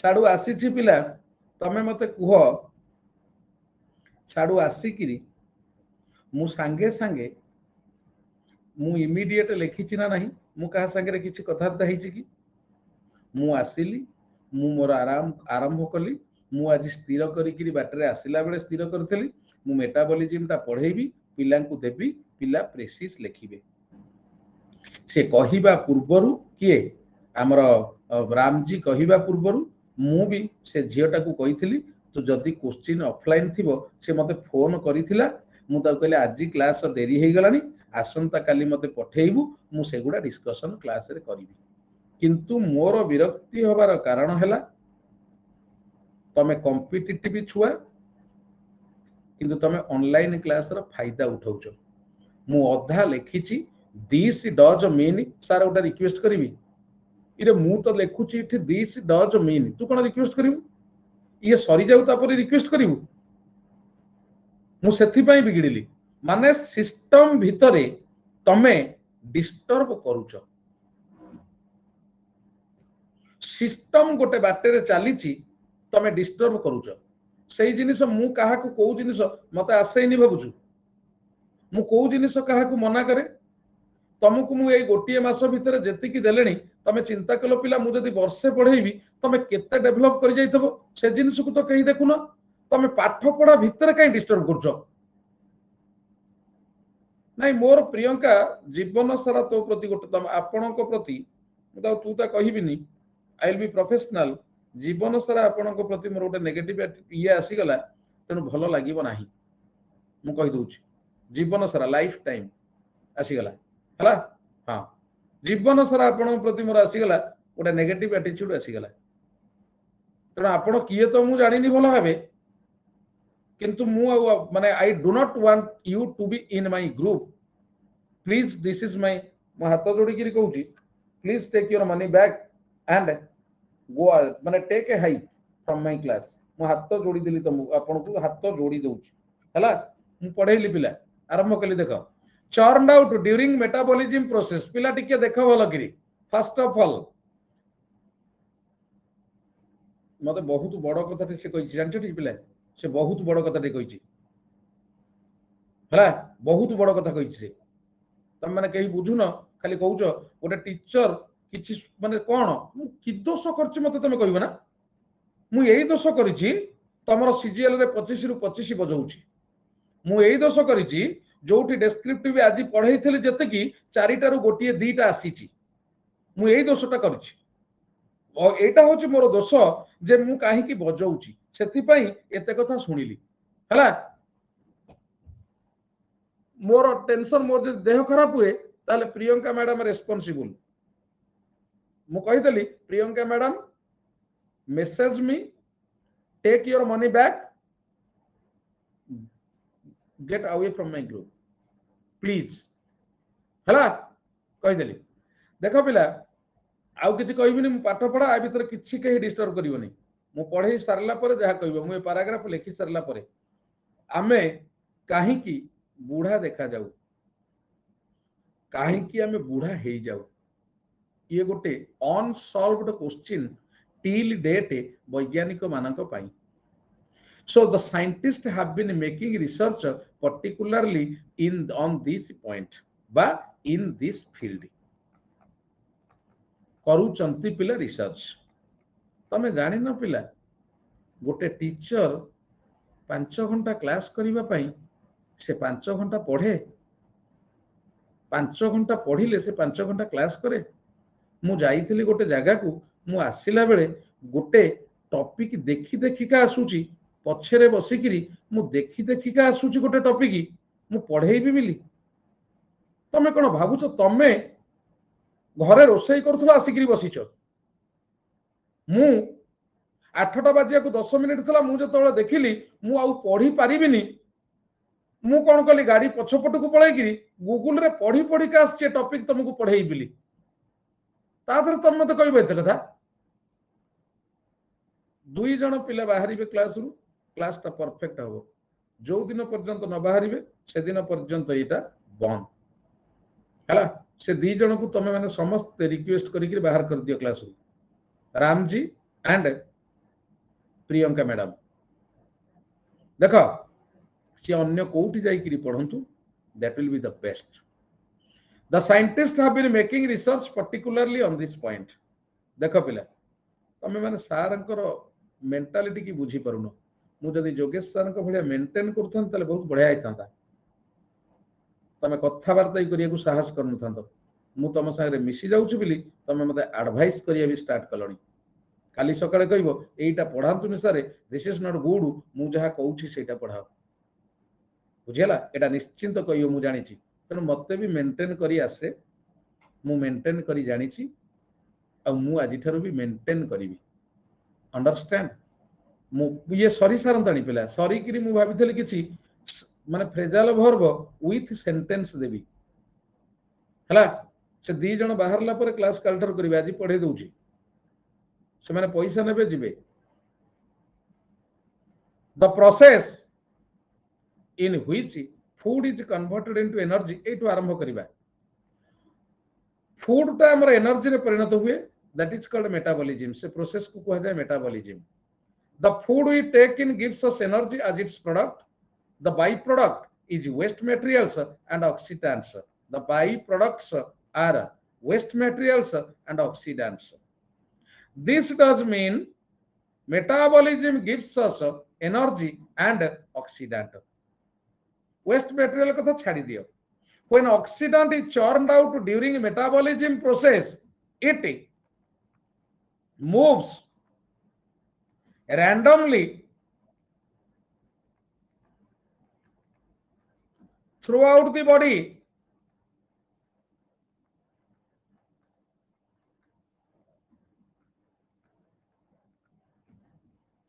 साडू आसी पिला तमे मते कुह साडू आसिकिरी मु सांगे सांगे मु इमीडिएट लिखी ना नहीं मु कहा संगे किसी कथबार्ता कि मु आसिली मु मोर आराम आरंभ कली मु आज स्थिर करी बाटरे आसिला बेले स्थिर करथली मु मेटाबॉलिज्म ता पढ़ेबी पिला को देबी पिला प्रेसिस लिखिबे से कहिबा पूर्वरु किए हमर रामजी कहिबा पूर्वरु मु भी से झियोटा को कहिथली तो जदि क्वेश्चन ऑफलाइन थिबो से मते फोन करिथिला मु ता कहले आज क्लास देरी हे गलानी आसंता काली मते पठेइबु मु सेगुडा डिस्कशन क्लास रे करिबी किंतु मोर विरक्ति होबार कारण हैला तमे कॉम्पिटिटिव छुआ किंतु तमे ऑनलाइन क्लास रो फायदा उठाउछ मु अधा लेखिची दिस डज मीन सारा गोटा रिक्वेस्ट करिवि इरे मु तो लेखुची इठी दिस डज मीन तू कोन रिक्वेस्ट करिवु ये सरी जाऊ तापर रिक्वेस्ट करिवु मु सेथि पई बिगिडिली माने सिस्टम भितरे तमे डिस्टर्ब करूछ सिस्टम गोटे बाटे रे चलीची तमे डिस्टर्ब करूछ सेही जिनिस मु काहा को को जिनिस मते आसेनी भाबुछु मु को जिनिस काहा को मना करे तुमको मु एई गोटिए मास भितर जेतिकी देलेनी तमे चिंता कलो पिला मु जदि वर्षे पढ़ेबी तमे केते डेवलप करि जाइतबो से जिनिस को तो कहि देखुनो तमे पाठ पढ़ा भितर काई डिस्टर्ब करछो नहीं मोर प्रियंका जीवन सारा तो प्रति गोटे तम आपण प्रति तू ता कहबिनी आई विल बी प्रोफेशनल जीवन सारा आपण प्रति मोर गोटे नेगेटिव ये आसीगला तेणु भल लगे ना मु कही दूची जीवन सारा लाइफ टाइम आसीगला है हाँ जीवन सारा आपण प्रति मोर आसीगला गोटे नेगेटिव एटीट्यूड आसीगला तेणु आपण किए तो मु जानी भल भावे किंतु मु माने I do not want you to be in my group please this is my मो हाथ जोड़ी करी कहूची please take your money back and go माने take a hike from my class मो हाथ जोड़ी दिली तुम आपण को हाथ जोड़ी दउची हला मु पढ़ेली पिला आरंभ कली देखो churned out during metabolism process पिला टिके देखो भल करी फर्स्ट ऑफ ऑल मते बहुत बड़ कथा से कहि जानछ टी पिला से बहुत बड़ कथा कही है बहुत बड़ कथा कही से तुम मैंने कहीं बुझुन खाली कहूच गोटे टीचर किसी माने कौन कि दोष कर मत तुम कह ना मुझे दोष कर तुम सीजीएल रे 25 रु 25 बजाऊँगी मुझे दोष कर जो डेस्क्रिप्टिव आज पढ़े जी 4 गोटे 2टा आसी मुझे दोषटा कर एटा हूँ मोर दोष जे मु कहीं बजाऊँगी से एत कथा शुणिली है मोर टेंशन मोर जो देह खराब हुए ताले प्रियंका मैडम रेस्पोंसिबल मु कहीदेली Priyanka madam message me take your money back get away from my group please है कहीदेली देख पिला आउ किसी कहबिनी मु पाठ पढ़ा आ भीतर किसी कहीं डिस्टर्ब करिवनी मु पढ़े सारला पर जहा कहबो मु पैराग्राफ लिखि सारला पर आमे काहे की बूढ़ा देखा जाऊ कहीं आम बूढ़ा हो जाऊ ये गोटे अनसॉल्व्ड क्वेश्चन टिल डेट वैज्ञानिक मानक पाई so the scientist have been making research particularly in on this point बा इन दिस फील्ड करूचंती पिला रिसर्च तमे जानि न पिला गोटे टीचर 5 घंटा क्लास करिबा पई से 5 घंटा पढ़े 5 घंटा पढ़िले से 5 घंटा क्लास करे मु जाइथिली गोटे जगह को मु आसिला बेले गोटे टॉपिक देखि देखिका आसुची पछरे बसिकिरी मु देखि देखिका आसुची गोटे टॉपिक मु पढ़ेइबी बिली तमे कोन भाबुछ तमे घरे रोषेई करूथला आसिकिरी बसिछ मु 8टा बाजिया को 10 मिनिट थला मु जतବେଳେ देखिली मु आउ पढ़ी पारिबिनी मु कोन कली गाड़ी पछपट को पळेकिरी गूगल रे पढ़ी पढ़ी का आछे टॉपिक तुमको पढ़ेइबिली तादर तुम मत कहबो एते कथा दुई जन पिला बाहरिबे क्लास रु क्लास ता परफेक्ट हो जो दिन पर्यंत न बाहरिबे से दिन पर्यंत एटा बंद हला से दी जन को तमे माने समस्त रिक्वेस्ट करिक बाहर कर दियो क्लास रु राम जी एंड प्रियंका मैडम देखो सी अन्य कोठी जाई किरी पढंतु that will be the best the scientist have been making research particularly on this point देखो पिला तमे माने सारंकर मेंटालिटी की बुझी परुनो मु जदी जोगेश सारंक भलिया मेंटेन करथन तले बहुत बढ़िया आइथांता तमे कथा वार्ता करिया को साहस करनथांतो मु तम संगे मिसी जाउछु बिली तमे मते एडवाइस करिया भी स्टार्ट कलणी काली सकाळे कहबो एईटा पढांतुनी सारे दिस इज नॉट गुड मु जहा कहउछि सेटा पढाओ बुझियला एटा निश्चिंत कहयो मु जानिछि तने मते भी मेंटेन करी आसे मु मेंटेन करी जानिछि आ मु आजि थारु भी मेंटेन करिवि अंडरस्टैंड मु ये सॉरी सारंताणी पिला सॉरी किरी मु भाबिथले किछि माने फ्रेजाल वर्ब विथ सेंटेंस देबी हला से दी जण बाहरला पर क्लास काल्टर करिवे आजि पढे दउछि से माने पैसा नेबे जिवे the process in which food is converted into energy एटु आरंभ करिवा फूड टा हमर एनर्जी रे परिणत हुए दैट इज कॉल्ड मेटाबॉलिज्म से प्रोसेस को कहा जाए metabolism the food we take in gives us energy as its product the by product is waste materials and oxidants the by products are waste materials and oxidants this does mean metabolism gives us energy and oxidant waste material कथा छाड़ी दियो when oxidant is churned out during metabolism process it moves randomly throughout the body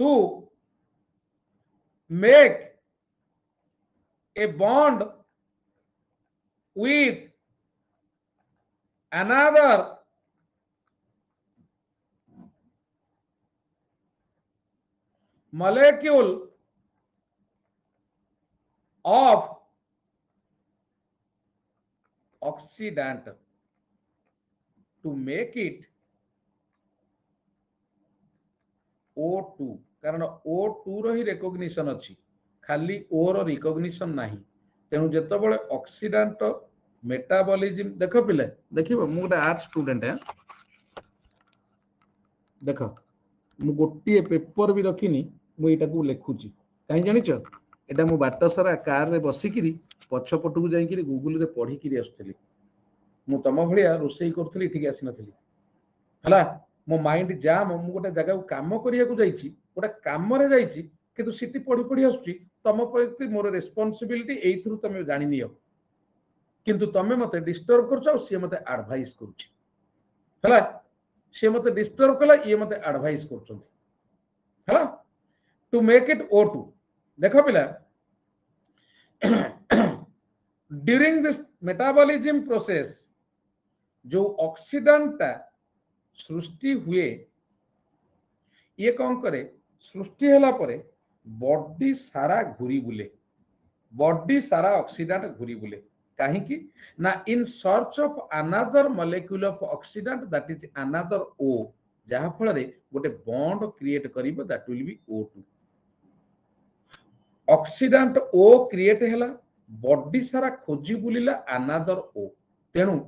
to make a bond with another molecule of oxidant to make it O2 कारण O2 रो ही recognition अछि खाली O रो recognition नाही तेनु जेतबळे oxidant metabolism देखो पिले देखिबो मु गोटे art student है देखो मु गोटे पेपर भी रखिनी मु एटा को लेखुची काहे जानिछ एटा मु बाट सारा कार रे बसिकिरी पछपटु को जाईकिरी गूगल रे पढी किरी आस्तली मु तम भलिया रोसई करथली ठीक आसी नथली हला मो माइंड जाम मु गोटे जगह को काम करिया को जाईची गोटे काम रे जाईची किंतु सिटी पढी पढी आसुची तम प्रति मोर रिस्पांसिबिलिटी एथरु तमे जानि नियो किंतु तमे मते डिस्टर्ब करछो से मते एडवाइस करूची हला से मते डिस्टर्ब कला ये मते एडवाइस करछंती हला टू मेक इट O2 देखो पिला ड्यूरिंग दिस मेटाबॉलिज्म प्रोसेस जो ऑक्सीडेंट सृष्टि हुए ये कौन करे सृष्टि हला परे बॉडी सारा घुरी बुले बॉडी सारा ऑक्सीडेंट घुरी बुले काहे की ना in search of another molecule of oxidant that is another O जहा फल रे गोटे बॉन्ड क्रिएट करिवो that will be O2 oxidant O create हला बॉडी सारा खोजी बुलिला अनदर O तेनु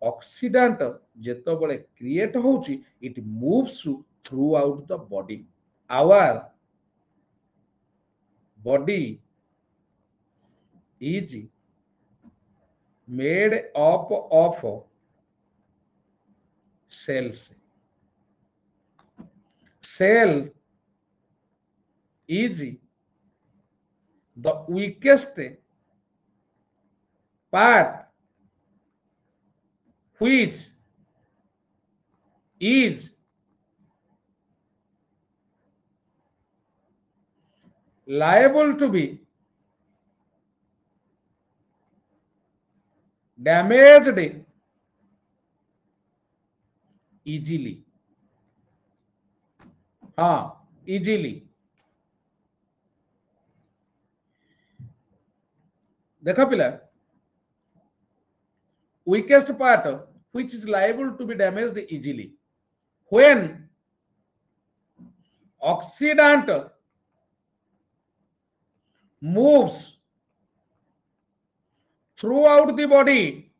ऑक्सीडेंट जेतबळे क्रिएट होउची it moves throughout the body our body is made up of cells. Cell is the weakest part which is liable to be damaged easily. हाँ, easily. देखा पिला, weakest part which is liable to be damaged easily. When oxidant moves throughout the body,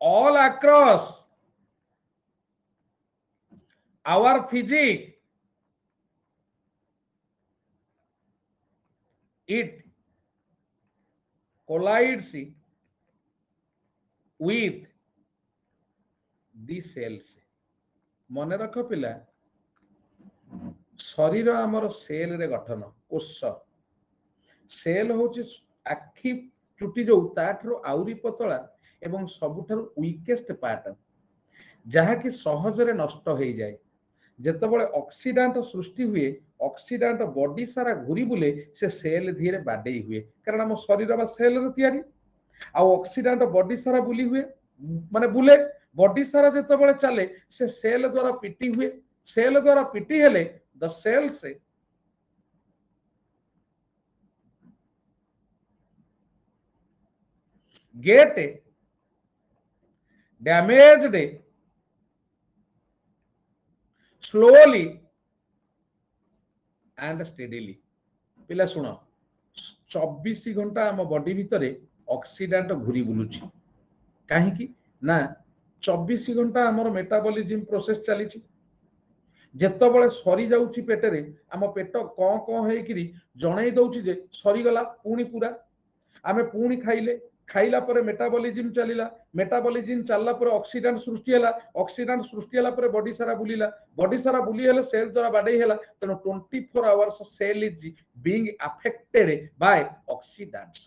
all across our physique, it collides with the cells. ମନେ ରଖ ପିଲା, ଶରୀର ଆମର ସେଲରେ ଗଠନ, କୋଷ। ସେଲ ହଉଛି ଆଖି ଚୁଟି ଯୋଉ ତାଠାରୁ ଆହୁରି ପତଳା ଏବଂ ସବୁଠାରୁ ୱିକେଷ୍ଟ ପାର୍ଟ, ଯାହାକି ସହଜରେ ନଷ୍ଟ ହେଇଯାଏ। ଯେତେବେଳେ ଅକ୍ସିଡାଣ୍ଟ ସୃଷ୍ଟି ହୁଏ, ଅକ୍ସିଡାଣ୍ଟ ବଡି ସାରା ଘୁରି ବୁଲେ, ସେ ସେଲ ଧିରେ ବାଡେଇ ହୁଏ, କାରଣ ଆମ ଶରୀର ବା ସେଲରେ ତିଆରି। ଆଉ ଅକ୍ସିଡାଣ୍ଟ ବଡି ସାରା ବୁଲି ହୁଏ, ମାନେ ବୁଲେ, ବଡି ସାରା ଯେତେବେଳେ ଚାଲେ ସେ ସେଲ ଦ୍ୱାରା ପିଟି ହୁଏ। ସେଲ ଦ୍ୱାରା ପିଟି ହେଲେ ଦ cells get damaged slowly and steadily. ପିଲା ଶୁଣ, 24 ଘଣ୍ଟା ଆମ ବଡି ଭିତରେ ଅକ୍ସିଡାଣ୍ଟ ଘୁରି ବୁଲୁଛି। କାହିଁକି ନା 24 ଘଣ୍ଟା ଆମର ମେଟାବଲିଜିମ ପ୍ରୋସେସ ଚାଲିଛି। ଯେତେବେଳେ ସରି ଯାଉଛି ପେଟରେ, ଆମ ପେଟ କଁ କଁ ହେଇକିରି ଜଣେଇ ଦଉଛି ଯେ ସରିଗଲା, ପୁଣି ପୁରା ଆମେ ପୁଣି ଖାଇଲେ, ଖାଇଲା ପରେ ମେଟାବଲିଜିମ ଚାଲିଲା, ମେଟାବଲିଜିମ ଚାଲିଲା ପରେ ଅକ୍ସିଡାଣ୍ଟ ସୃଷ୍ଟି ହେଲା, ଅକ୍ସିଡାଣ୍ଟ ସୃଷ୍ଟି ହେଲା ପରେ ବଡି ସାରା ବୁଲିଲା, ବଡି ସାରା ବୁଲି ହେଲେ ସେଲ ଦ୍ୱାରା ବାଡେଇ ହେଲା। ତେଣୁ 24 hours cell is being affected by oxidants.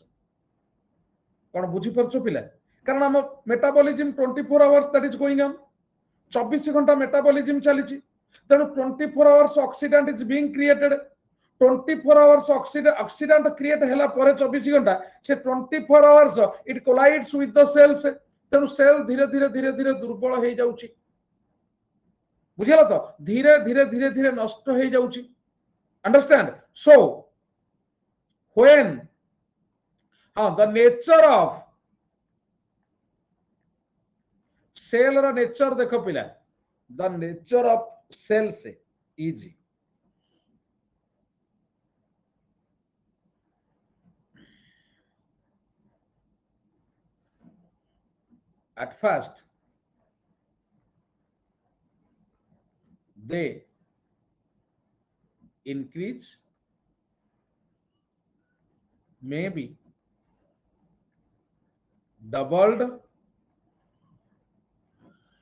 କଣ ବୁଝିପାରୁଛ ପିଲା? କାରଣ ଆମ metabolism 24 hours that is going on, 24 ଘଣ୍ଟା ମେଟାବଲିଜିମ ଚାଲିଛି। ତେଣୁ 24 hours oxidant is being created. 24 hours oxidant create ହେଲା ପରେ 24 ଘଣ୍ଟା, ସେ 24 hours it collides with the cells। ତେଣୁ ସେଲ ଧୀରେ ଧୀରେ ଧୀରେ ଧୀରେ ଦୁର୍ବଳ ହେଇଯାଉଛି। ବୁଝିଲ ତ? ଧୀରେ ଧୀରେ ଧୀରେ ଧୀରେ ନଷ୍ଟ ହେଇଯାଉଛି। Understand? So when the nature of cell ର nature ଦେଖ ପିଲା, the nature of cells is at first they increase, maybe doubled,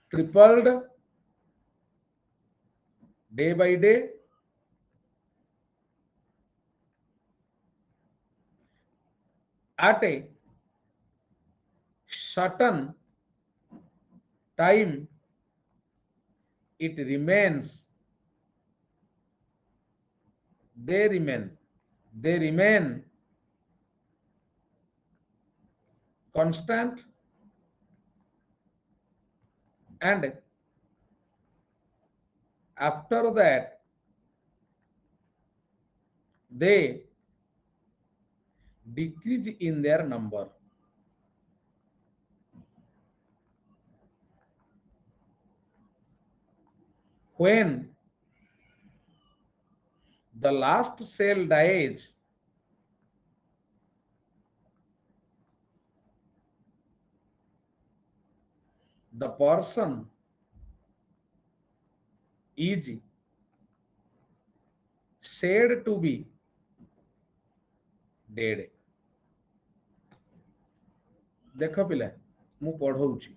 tripled day by day, at a certain time it remains, they remain constant, and after that they decrease in their number. When the last cell dies, the person is said to be dead. देख पिला मु पढ़ौची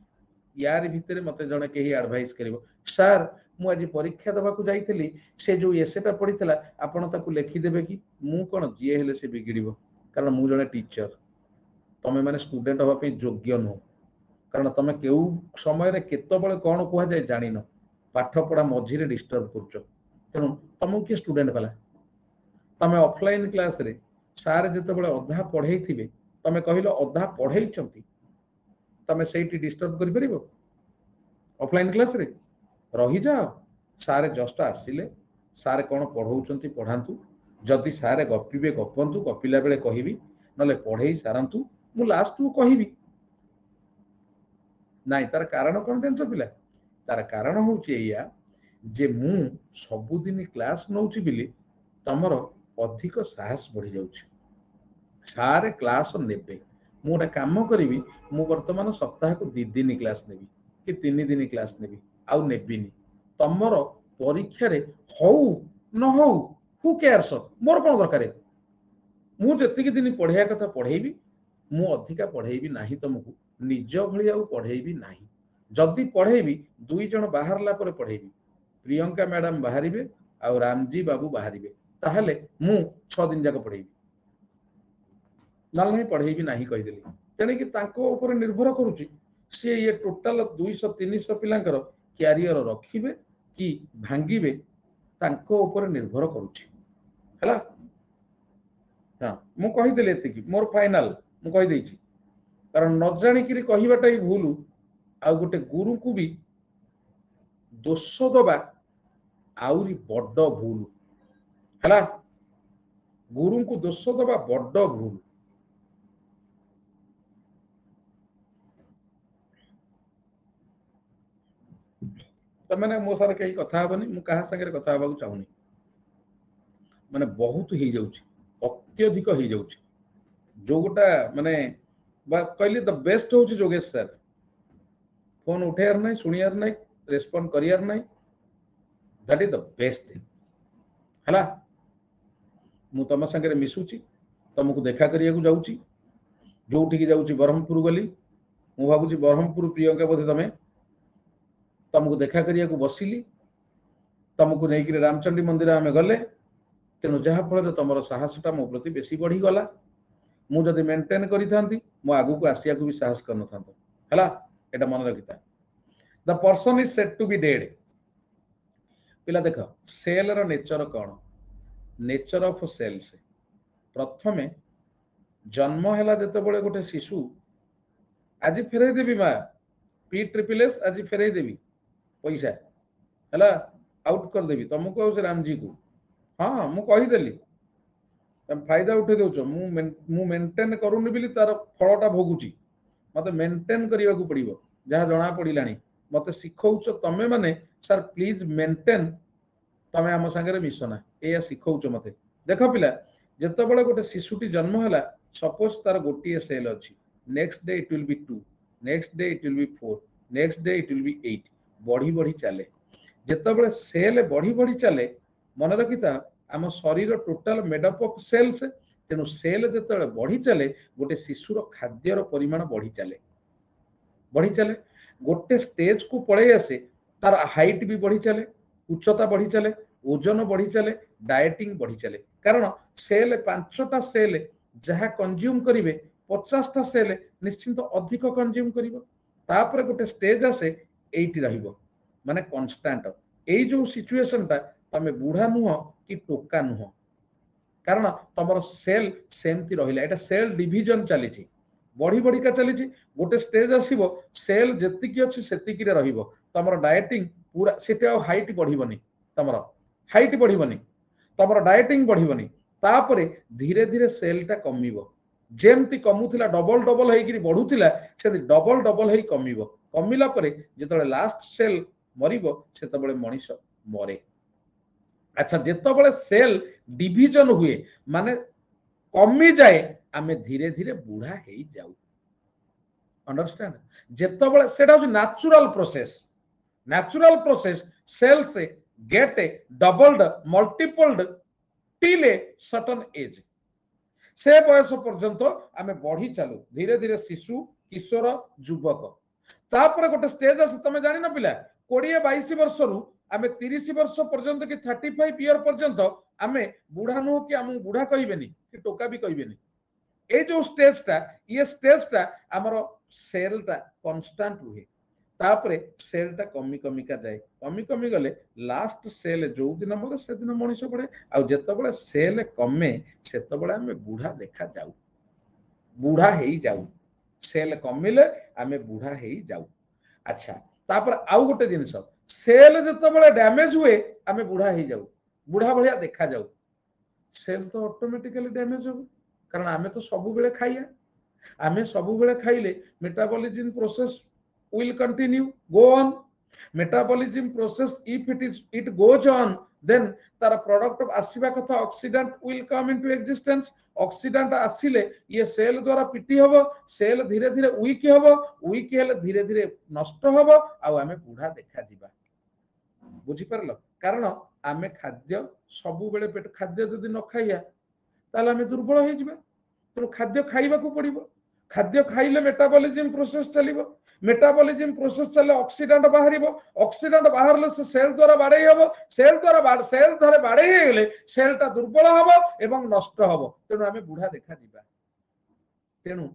यार भितर मते जने केही advice करिवो sir मु आज परीक्षा दबा को जाईथिली से जो एसेटा पढितला आपण ताकू लिखि देबे कि मु कोन जे हेले से बिगिड़िबो कारण मु जने टीचर तमे माने स्टूडेंट होबा पे योग्य नो कारण तमे केउ समय रे केतो बळे कोन कुहा जाय जानि न पाठ पढा मझी रे डिस्टर्ब करछो तेनु तमु के स्टूडेंट वाला तमे ऑफलाइन क्लास रे सार जते बळे अधा पढाई थिबे तमे कहिलो अधा पढाई चंती तमे सेठी डिस्टर्ब करि परिबो ऑफलाइन क्लास रे रही जाओ सारे जस्ट आसिले सारे कोन पढौचंती पढांतु जदि सारे गपिबे गपंतु गपिला बेले कहिबी नले पढाई सारंतु मु लास्ट को कहिबी नाइ तार कारण कोन टेंस पिला तार कारण होची एया जे मु सबुदिन क्लास नउची बिली तमरो अधिक साहस बढ़ी जाउची सारे क्लास नेबे मु गोटे काम करी मु वर्तमान सप्ताह को 2 दिन क्लास नेबी कि 3 दिन क्लास नेबी आउ नेबिनी तमर परीक्षा रे हौ न हौ हु केयर्स मोर कोन दरकार मु जति दिन पढ़िया कथा पढ़ेबी मु अधिका पढ़ेबी नाही तुमको निज भली आउ पढ़ेबी नाही जदि पढ़ेबी 2 जन बाहरला पर पढ़ेबी प्रियंका मैडम बाहरिबे आउ रामजी बाबू बाहरिबे ताहले मु 6 दिन जाक पढ़ेबी नहीं पढ़ेबी नहीं कहीदेली तेणे कि तांको ऊपर निर्भर करुची से ये टोटाल 200-300 पिलांकर क्यारियर रखिबे कि भांगिबे तांको ऊपर निर्भर करुची हला हां मु कहीदेली एतिकी मोर फाइनल मु कहि देछि कारण न जानि कि कहिबाटा ही भूल आ गोटे गुरु को भी दोष दबा आउरी बड्ड भूल हला गुरु को दोष दबा बड्ड भूल तमें मो सारे कहीं कथा हेनी मु क्या सागर कथा हाँ चाहूनी माने बहुत हो जाउची अत्यधिक हो जाउची जो गोटा माने कहली द बेस्ट होची जोगेश सर फोन उठेयार नहीं सुनियार नहीं रेस्पॉन्ड करियार नहीं दैट इज द बेस्ट हला मु तम संगे मिसुची तुमको देखा करिया को जाउची जोठी की जाउची ब्रह्मपुर गली मु भाबुची ब्रह्मपुर प्रियंका बोधे तमें तुमको देखा करिया को बसिली तुमको नहीं रामचंडी मंदिर आम गले तेणु जहाँफल तुम साहसटा मो प्रति बेसी बढ़ी गला मुझे मेंटेन करी मो आगु को आसिया को भी साहस कर ना एटा मन रखी था the person is said to be dead पिला देख सेल रो नेचर कौन नेचर ऑफ सेल से प्रथमे जन्म है जिते बड़े गोटे शिशु आज फेरई देवी माँ पी ट्रिपल एस आज फेरई देवी पैसा है आउट कर देवी तुमको आउ रामजी को हाँ मु कहीदेली फायदा उठे दौच मु मेंटेन करूनी बोली तार फलटा भोगुची मत मेंटेन करने को पड़ो जहाँ जना पड़ा मत शिखौच तमें माने सर प्लीज मेंटेन तमें आम सांगे मिशना या शिखौच मत देख पिला जिते बड़े गोटे शिशुटी जन्म है सपोज तार गोटे सेल अच्छी next day it will be 2 next day it will be 4 next day it will be 8 बढ़ी बढ़ी चले जिते बड़े सेल बढ़ी बढ़ी चले मन रखी था आम शरीर टोटाल मेडअप ऑफ सेल्स तेणु सेल जिते बढ़ी चले गोटे शिशुर खाद्यर परिमाण बढ़ी चले गोटे स्टेज को पड़े आसे तार हाइट भी बढ़ी चले उच्चता बढ़ी चले ओजन बढ़ी चले डाएटिंग बढ़ी चले कारण सेल 5टा सेल जहाँ कंज्यूम करेंगे 50टा सेल निश्चिंत अधिक कंज्यूम कर गोटे स्टेज आसे एटी माने कांस्टेंट ए जो सिचुएशन टा तमे बुढ़ा नुह कि टोका नुह कारण तुम सेल सेमती रहिला एटा सेल डिवीजन चली बढ़ी बढ़ी का चली गोटे स्टेज आसीबो सेल जेतिकी अछि सेतिकी रे रहिबो तमर डाएटिंग पूरा सेटे हाइट बढ़िबनी तमर हाइट बढ़िबनी तमर डाएटिंग बढ़िबनी तापरे धीरे धीरे सेलटा कमिबो जेमती कमुथिला डबल डबल हेकि बढ़ुथिला से डबल डबल हेई कमिबो कमिला परे जेतले लास्ट सेल मरिबो सेतबेले मनीष मरे अच्छा जेतबेले सेल डिवीजन हुए माने कमी जाए आमे धीरे धीरे बुढ़ा हेई जाऊ अंडरस्टैंड जेतबेले सेटा हो नेचुरल प्रोसेस सेल से get doubled multiplied till a certain age से बयस पर्यंत आमे बढ़ी चालू धीरे धीरे शिशु किशोर युवक तापर गोटे स्टेज आसे तमे जानि न पिला 20-22 वर्ष रु आमे 30 वर्ष पर्यंत कि 35 ईयर पर्यंत आमे बुढ़ा नु कि आम बुढ़ा कहबेनी कि टोका भी कहबेनी ए जो स्टेजटा ये स्टेजटा हमर सेलटा कांस्टेंट रुहे तापरे सेलटा कमी कमिका जाए कमी कमी गले लास्ट सेल जो दिन मरे से दिन मनीष पड़े आ जेतबेले सेल कमे सेतबेले आमे बुढ़ा देखा जाऊ बुढ़ा हेई जाऊ सेल कमिले आमे बुढ़ा हेई जाऊ अच्छा तापर आउ गोटे जिनिस सेल जेतबेले डैमेज हुए आमे बुढ़ा हेई जाऊ बुढ़ा भलिया देखा जाऊ सेल तो ऑटोमेटिकली डैमेज हो कारण आमे तो सब बेले खाइया आमे सब बेले खाइले metabolism process will continue go on metabolism process if it goes on then तार प्रोडक्ट आसीबा कथा oxidant will come into existence oxidant आसीले ये सेल द्वारा पिटी हबो सेल धीरे धीरे वीक हेले धीरे धीरे नष्ट हबो आ आमे बुढ़ा देखा जिबा बुझी परलो कारण आमे खाद्य सब बेले पेट खाद्य जदि न खाइया ताले आमे दुर्बल हो जिबा तो खाद्य खाइबा को पड़िबो खाद्य खाइले मेटाबॉलिज्म प्रोसेस चलिबो मेटाबॉलिज्म प्रोसेस चले ऑक्सीडेंट बाहरले से सेल द्वारा बाड़े हबो सेल द्वारा बाड़े गेले सेलटा दुर्बल हबो एवं नष्ट हबो तेनु आमे बुढ़ा देखा जिबा तेनु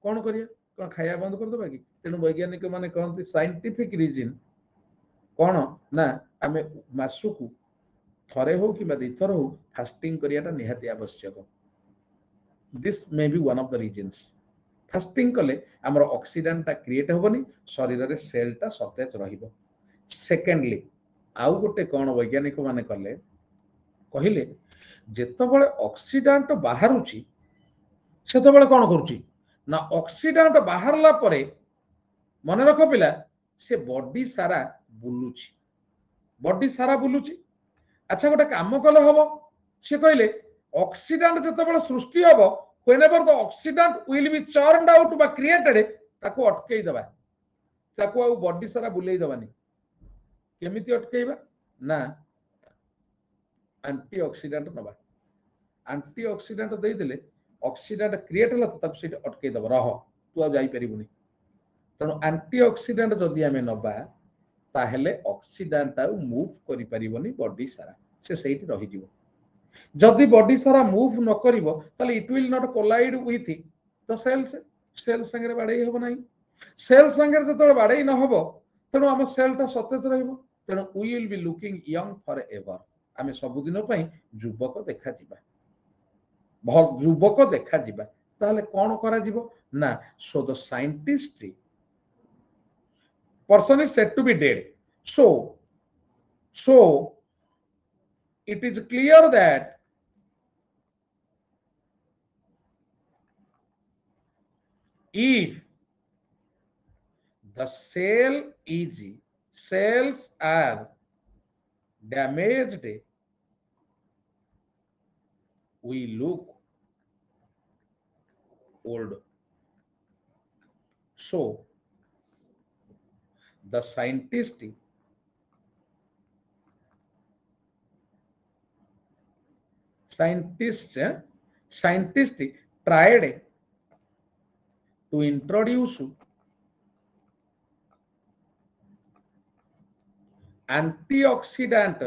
कोन करिया कोन खाया बंद कर दबा कि तेनु वैज्ञानिक माने कहंती साइंटिफिक रीजन कोन ना आमे मासुकु थरे हो कि दिथर हो फास्टिंग करियाटा निहाती आवश्यक this may be one of the reasons fasting कले हमर ऑक्सीडेंट ता क्रिएट होबनी शरीर रे सेल ता सतेज रहिबो सेकेंडली आउ गोटे कोन वैज्ञानिक माने कले कहिले जेतबेले ऑक्सीडेंट बाहरुची सेतबेले कोन करूची ना ऑक्सीडेंट बाहरला परे मन रख पिला से बॉडी सारा बुलुची अच्छा गोटे काम कले हबो से कहले ऑक्सीडेंट जेतबेले सृष्टि हबो whenever the oxidant will be churned out by created ताको अटकई दबा ताको आ बॉडी सारा बुलेई दबानी केमिति अटकईबा ना एंटीऑक्सीडेंट नबा एंटीऑक्सीडेंट देई देले ऑक्सीडेंट क्रिएट हला ताको सेटा अटकई दबा रह तू आ जाई परिबुनी तनो एंटीऑक्सीडेंट जदि हमें नबा ताहेले ऑक्सीडेंट आ मूव करि परिबनी बॉडी सारा से सेठी रहि जिवो जदि बॉडी सारा मूव न करिवो ताले it will not collide with the cells cell संगे बाडई होबो नाही सेल संगे जतले बाडई न होबो तनो हम सेलटा सतेज रहइबो तनो we will be looking young forever आमे सब दिन पई युवक देखा जिबा बहुत युवक देखा जिबा ताले कोन करा जिवो ना सो the scientist person is said to be dead so it is clear that if the cells are damaged we look old so the scientist tried to introduce antioxidant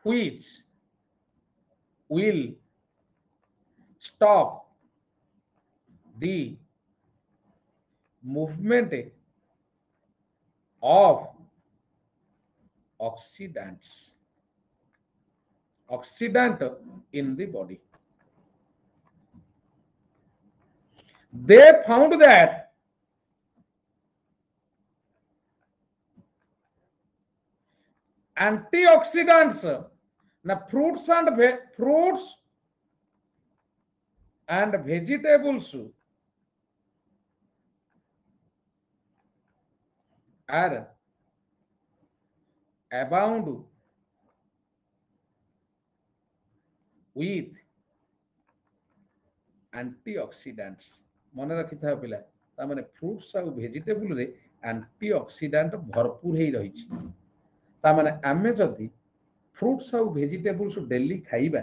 which will stop the movement of oxidant in the body. They found that antioxidants na fruits and vegetables are abound with antioxidants मन रखि था पिला ता माने fruits आ vegetable रे antioxidant भरपूर ही रही ता माने आमे जदि फ्रूट्स और वेजिटेबल्स डेली खाइबा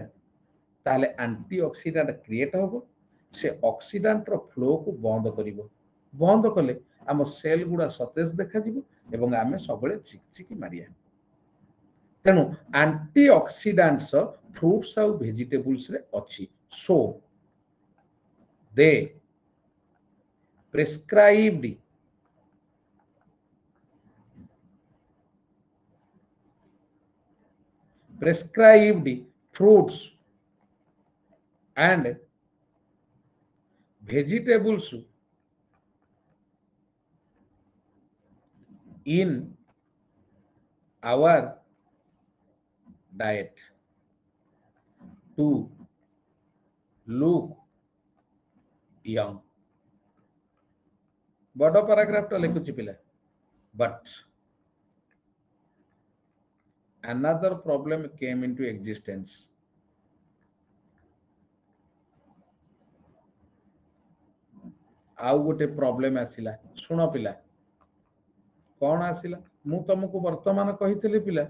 ताले antioxidant क्रिएट होबो से ऑक्सीडेंट रो फ्लो को बंद करिवो बंद कले आम सेल गुडा सतेज देखा जिवो एवं आमे सबले चिकचिकी मारिया तेणु antioxidants फ्रूट्स और वेजिटेबल्स रे अछि सो दे prescribed fruits and vegetables in our diet to look young बड़ पैराग्राफ टा लिखुची पिला but another problem came into existence आउ गोटे प्रॉब्लम आसिला सुनो पिला कौन आसिला मु तुमको वर्तमान कही पिला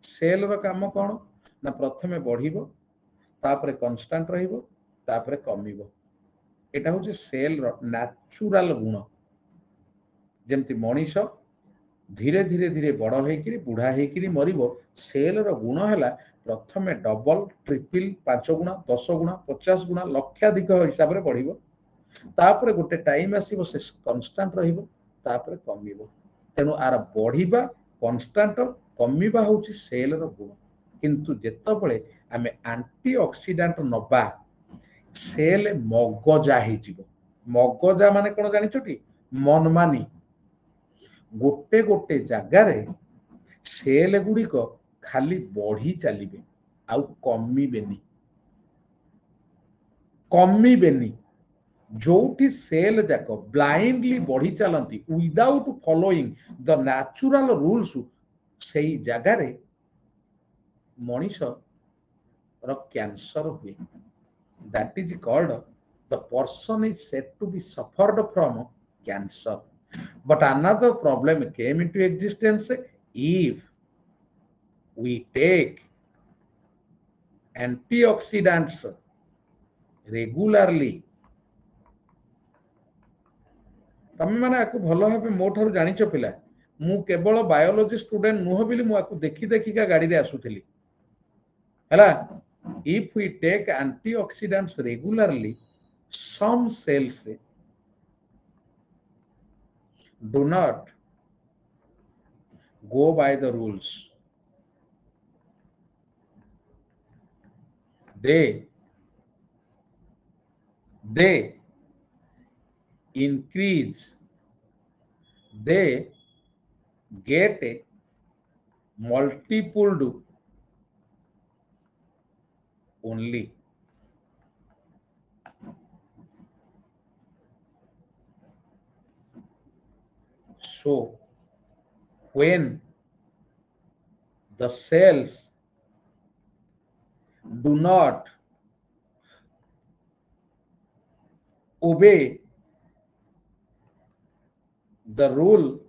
सेल रो काम कौन ना प्रथमे बढ़िबो तापरे कांस्टेंट रहिबो तापरे कमिबो एटा होची सेल रो नेचुरल गुण जेमति मनीष धीरे धीरे धीरे बड़ होइकिरी बुढ़ा होइकिरी मरिबो सेल रो गुण हैला प्रथमे डबल ट्रिपल 5 गुणा 10 गुणा 50 गुणा लक्षाधिक हिसाब रे बढ़िबो तापरे गोटे टाइम आसीबो से कांस्टेंट रहिबो तापरे कमिबो तेनु आर बढ़िबा कांस्टेंट कमिबा होची सेल रो गुण किंतु जेतबळे आमे एंटीऑक्सीडेंट नबा सेल मगजा हिजिबो मगजा माने कोन जानिछोटी मनमानी गोटे गोटे जगार सेल गुड़िक खाली बढ़ी चलिए आउ कमिबेनी कमिबेनी जोठी सेल जाक ब्लाइंडली बढ़ी चलती without following the natural rules से जगार मनीष रो कैंसर हुए that is called the person is said to be suffered from cancer but another problem came into existence if we take antioxidants regularly तमे माने आकु भलो भाबे मो ठारू जानिचो पिला मु केवल बायोलॉजी स्टूडेंट नुह बिली मु आकु देखि देखि का गाड़ी रे आसुथिली हला if we take antioxidants regularly some cells do not go by the rules they increase they get multiplied only so when the cells do not obey the rule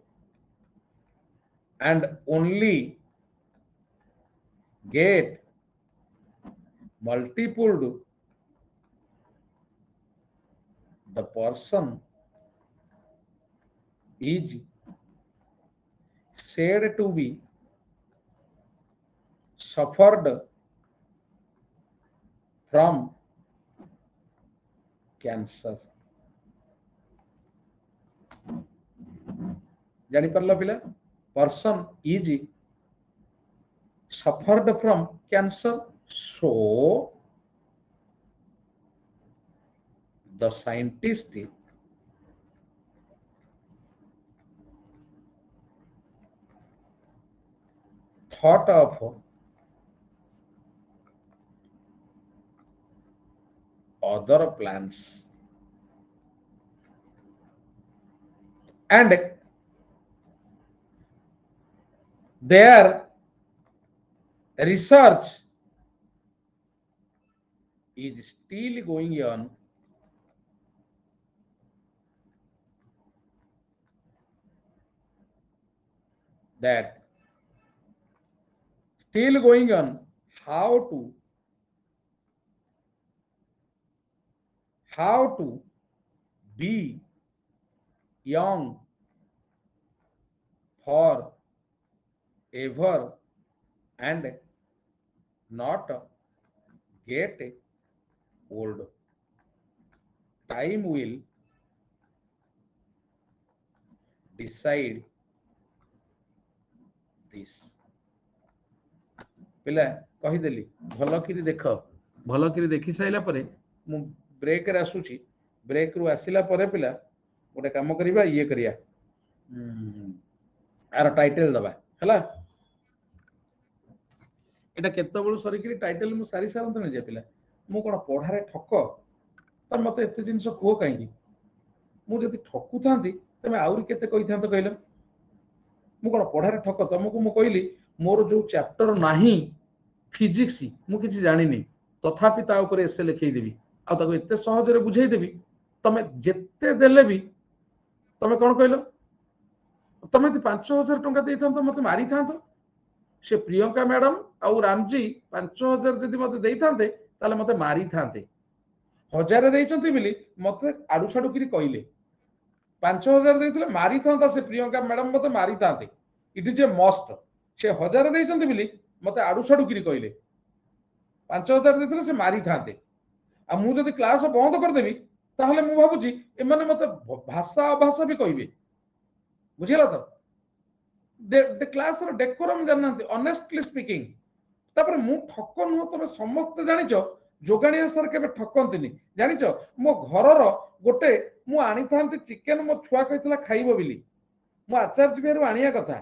and only get multiplied the person is said to be suffered from cancer जानी परला पिला person is suffered from cancer so the scientist thought of other plans and their research is still going on that still going on, how to be young for ever and not get old. Time will decide this. ପିଲା କହିଦେଲି ଭଲ କିରି ଦେଖ, ଭଲ କିରି ଦେଖି ସାରିଲା ପରେ ମୁଁ ବ୍ରେକ୍ ରେ ଆସୁଛି, ବ୍ରେକ୍ ରୁ ଆସିଲା ପରେ ପିଲା ଗୋଟେ କାମ କରିବା, ଇଏ କରିବା, ଆର ଟାଇଟେଲ ଦବା ହେଲା। এটা କେତେବେଳୁ ସରିକିରି ଟାଇଟେଲ ମୁଁ ସାରି ସାରନ୍ତଣି ଯେ ପିଲା, ମୁଁ କଣ ପଢାରେ ଠକ? ତମେ ମତେ ଏତେ ଜିନିଷ କୁହ କାହିଁକି? ମୁଁ ଯଦି ଠକୁଥାନ୍ତି ତମେ ଆହୁରି କେତେ କହିଥାନ୍ତ କହିଲ? ମୁଁ କଣ ପଢାରେ ଠକ? ତମକୁ ମୁଁ କହିଲି ମୋର ଯୋଉ ଚ୍ୟାପ୍ଟର ନାହିଁ ଫିଜିକ୍ସ, ମୁଁ କିଛି ଜାଣିନି, ତଥାପି ତା ଉପରେ ଏସେ ଲେଖେଇଦେବି ଆଉ ତାକୁ ଏତେ ସହଜରେ ବୁଝେଇଦେବି, ତମେ ଯେତେ ଦେଲେ ବି ତମେ କଣ କହିଲ? ତମେ ଯଦି 5,000 ଟଙ୍କା ଦେଇଥାନ୍ତ ମତେ ମାରିଥାନ୍ତ। ସେ ପ୍ରିୟଙ୍କା ମ୍ୟାଡମ ଆଉ ରାମଜୀ 5,000 ଯଦି ମତେ ଦେଇଥାନ୍ତେ ତାହେଲେ ମତେ ମାରିଥାନ୍ତେ। 1,000 ଦେଇଛନ୍ତି ବୋଲି ମତେ ଆଡୁ ସାଡୁ କିରି କହିଲେ, 5,000 ଦେଇଥିଲେ ମାରିଥାନ୍ତା ସେ ପ୍ରିୟଙ୍କା ମ୍ୟାଡମ, ମତେ ମାରିଥାନ୍ତେ। ଇଟ୍ ଇଜ ଏ ମଷ୍ଟ। ସେ 1,000 ଦେଇଛନ୍ତି ବୋଲି ମତେ ଆଡୁ ସାଡୁ କିରି କହିଲେ, 5,000 ଦେଇଥିଲେ ସେ ମାରିଥାନ୍ତେ। ଆଉ ମୁଁ ଯଦି କ୍ଲାସ ବନ୍ଦ କରିଦେବି ତାହେଲେ ମୁଁ ଭାବୁଛି ଏମାନେ ମତେ ଭାଷା ଅଭାଷା ବି କହିବେ। ବୁଝିଲା ତ? କ୍ଲାସର ଡେକୋରମ ଜାଣିନାହାନ୍ତି, ଅନେଷ୍ଟଲି ସ୍ପିକିଂ। ତାପରେ ମୁଁ ଠକ ନୁହଁ, ତମେ ସମସ୍ତେ ଜାଣିଛ ଯୋଗାଣିଆ ସାର୍ କେବେ ଠକନ୍ତିନି। ଜାଣିଛ ମୋ ଘରର ଗୋଟେ ମୁଁ ଆଣିଥାନ୍ତି ଚିକେନ, ମୋ ଛୁଆ କହିଥିଲା ଖାଇବ ବୋଲି, ମୁଁ ଆଚାର୍ଯ୍ୟ ବିହାରରୁ ଆଣିବା କଥା।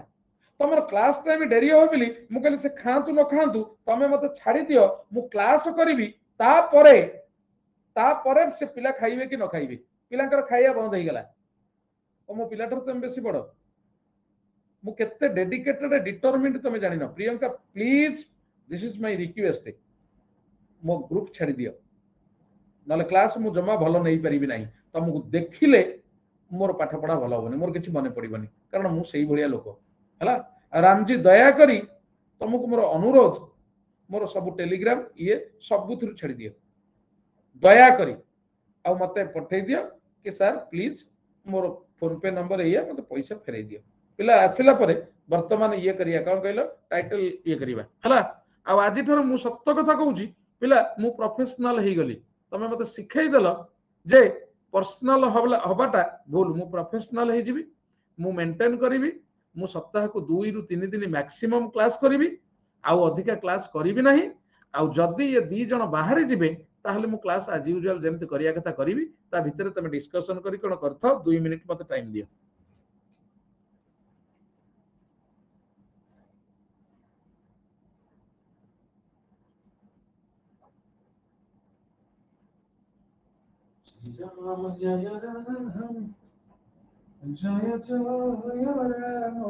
ତମର କ୍ଲାସ ଟାଇମ ଡେରି ହବ ବୋଲି ମୁଁ କହିଲି ସେ ଖାଆନ୍ତୁ ନ ଖାଆନ୍ତୁ ତମେ ମତେ ଛାଡି ଦିଅ, ମୁଁ କ୍ଲାସ କରିବି, ତାପରେ ସେ ପିଲା ଖାଇବେ କି ନ ଖାଇବେ। ପିଲାଙ୍କର ଖାଇବା ବନ୍ଦ ହେଇଗଲା। ମୋ ପିଲାଠାରୁ ତମେ ବେଶୀ ବଡ। ମୁଁ କେତେ ଡେଡିକେଟେଡ ଡିଟରମିନ୍ଡ ତମେ ଜାଣିନ। Priyanka please, this is my request, ମୋ ଗ୍ରୁପ ଛାଡି ଦିଅ, ନହେଲେ କ୍ଲାସ ମୁଁ ଜମା ଭଲ ନେଇପାରିବି ନାହିଁ। ତମକୁ ଦେଖିଲେ ମୋର ପାଠ ପଢା ଭଲ ହବନି, ମୋର କିଛି ମନେ ପଡିବନି, କାରଣ ମୁଁ ସେଇ ଭଳିଆ ଲୋକ ହେଲା। ରାମଜୀ ଦୟାକରି ତମକୁ ମୋର ଅନୁରୋଧ, ମୋର ସବୁ ଟେଲିଗ୍ରାମ ଇଏ ସବୁଥିରୁ ଛାଡି ଦିଅ ଦୟାକରି, ଆଉ ମତେ ପଠେଇ ଦିଅ କି ସାର୍ ପ୍ଲିଜ ମୋର ଫୋନ ପେ ନମ୍ବର ଏଇଆ, ମତେ ପଇସା ଫେରେଇ ଦିଅ। ପିଲା ଆସିଲା ପରେ ବର୍ତ୍ତମାନ ଇଏ କରିବା, କଣ କହିଲ, ଟାଇଟେଲ ଇଏ କରିବା ହେଲା। ଆଉ ଆଜିଠାରୁ ମୁଁ ସତ କଥା କହୁଛି ପିଲା, ମୁଁ ପ୍ରଫେସନାଲ ହେଇଗଲି। ତମେ ମତେ ଶିଖେଇଦେଲ ଯେ ପର୍ସନାଲ ହବାଟା ଭୁଲ, ମୁଁ ପ୍ରଫେସନାଲ ହେଇଯିବି, ମୁଁ ମେଣ୍ଟେନ କରିବି, ମୁଁ ସପ୍ତାହକୁ 2 ରୁ 3 ଦିନ ମ୍ୟାକ୍ସିମମ୍ କ୍ଲାସ କରିବି, ଆଉ ଅଧିକା କ୍ଲାସ କରିବି ନାହିଁ। ଆଉ ଯଦି ଏ 2 ଜଣ ବାହାରି ଯିବେ ତାହେଲେ ମୁଁ କ୍ଲାସ ଆଜ ୟୁଜୁଆଲ ଯେମିତି କରିବା କଥା କରିବି। ତା ଭିତରେ ତମେ ଡିସ୍କସନ କରି କଣ କରିଥାଅ, 2 ମିନିଟ ମତେ ଟାଇମ ଦିଅ। ରାମ ଜୟ ରାମ, ଜୟ ଜୟ ରାମ।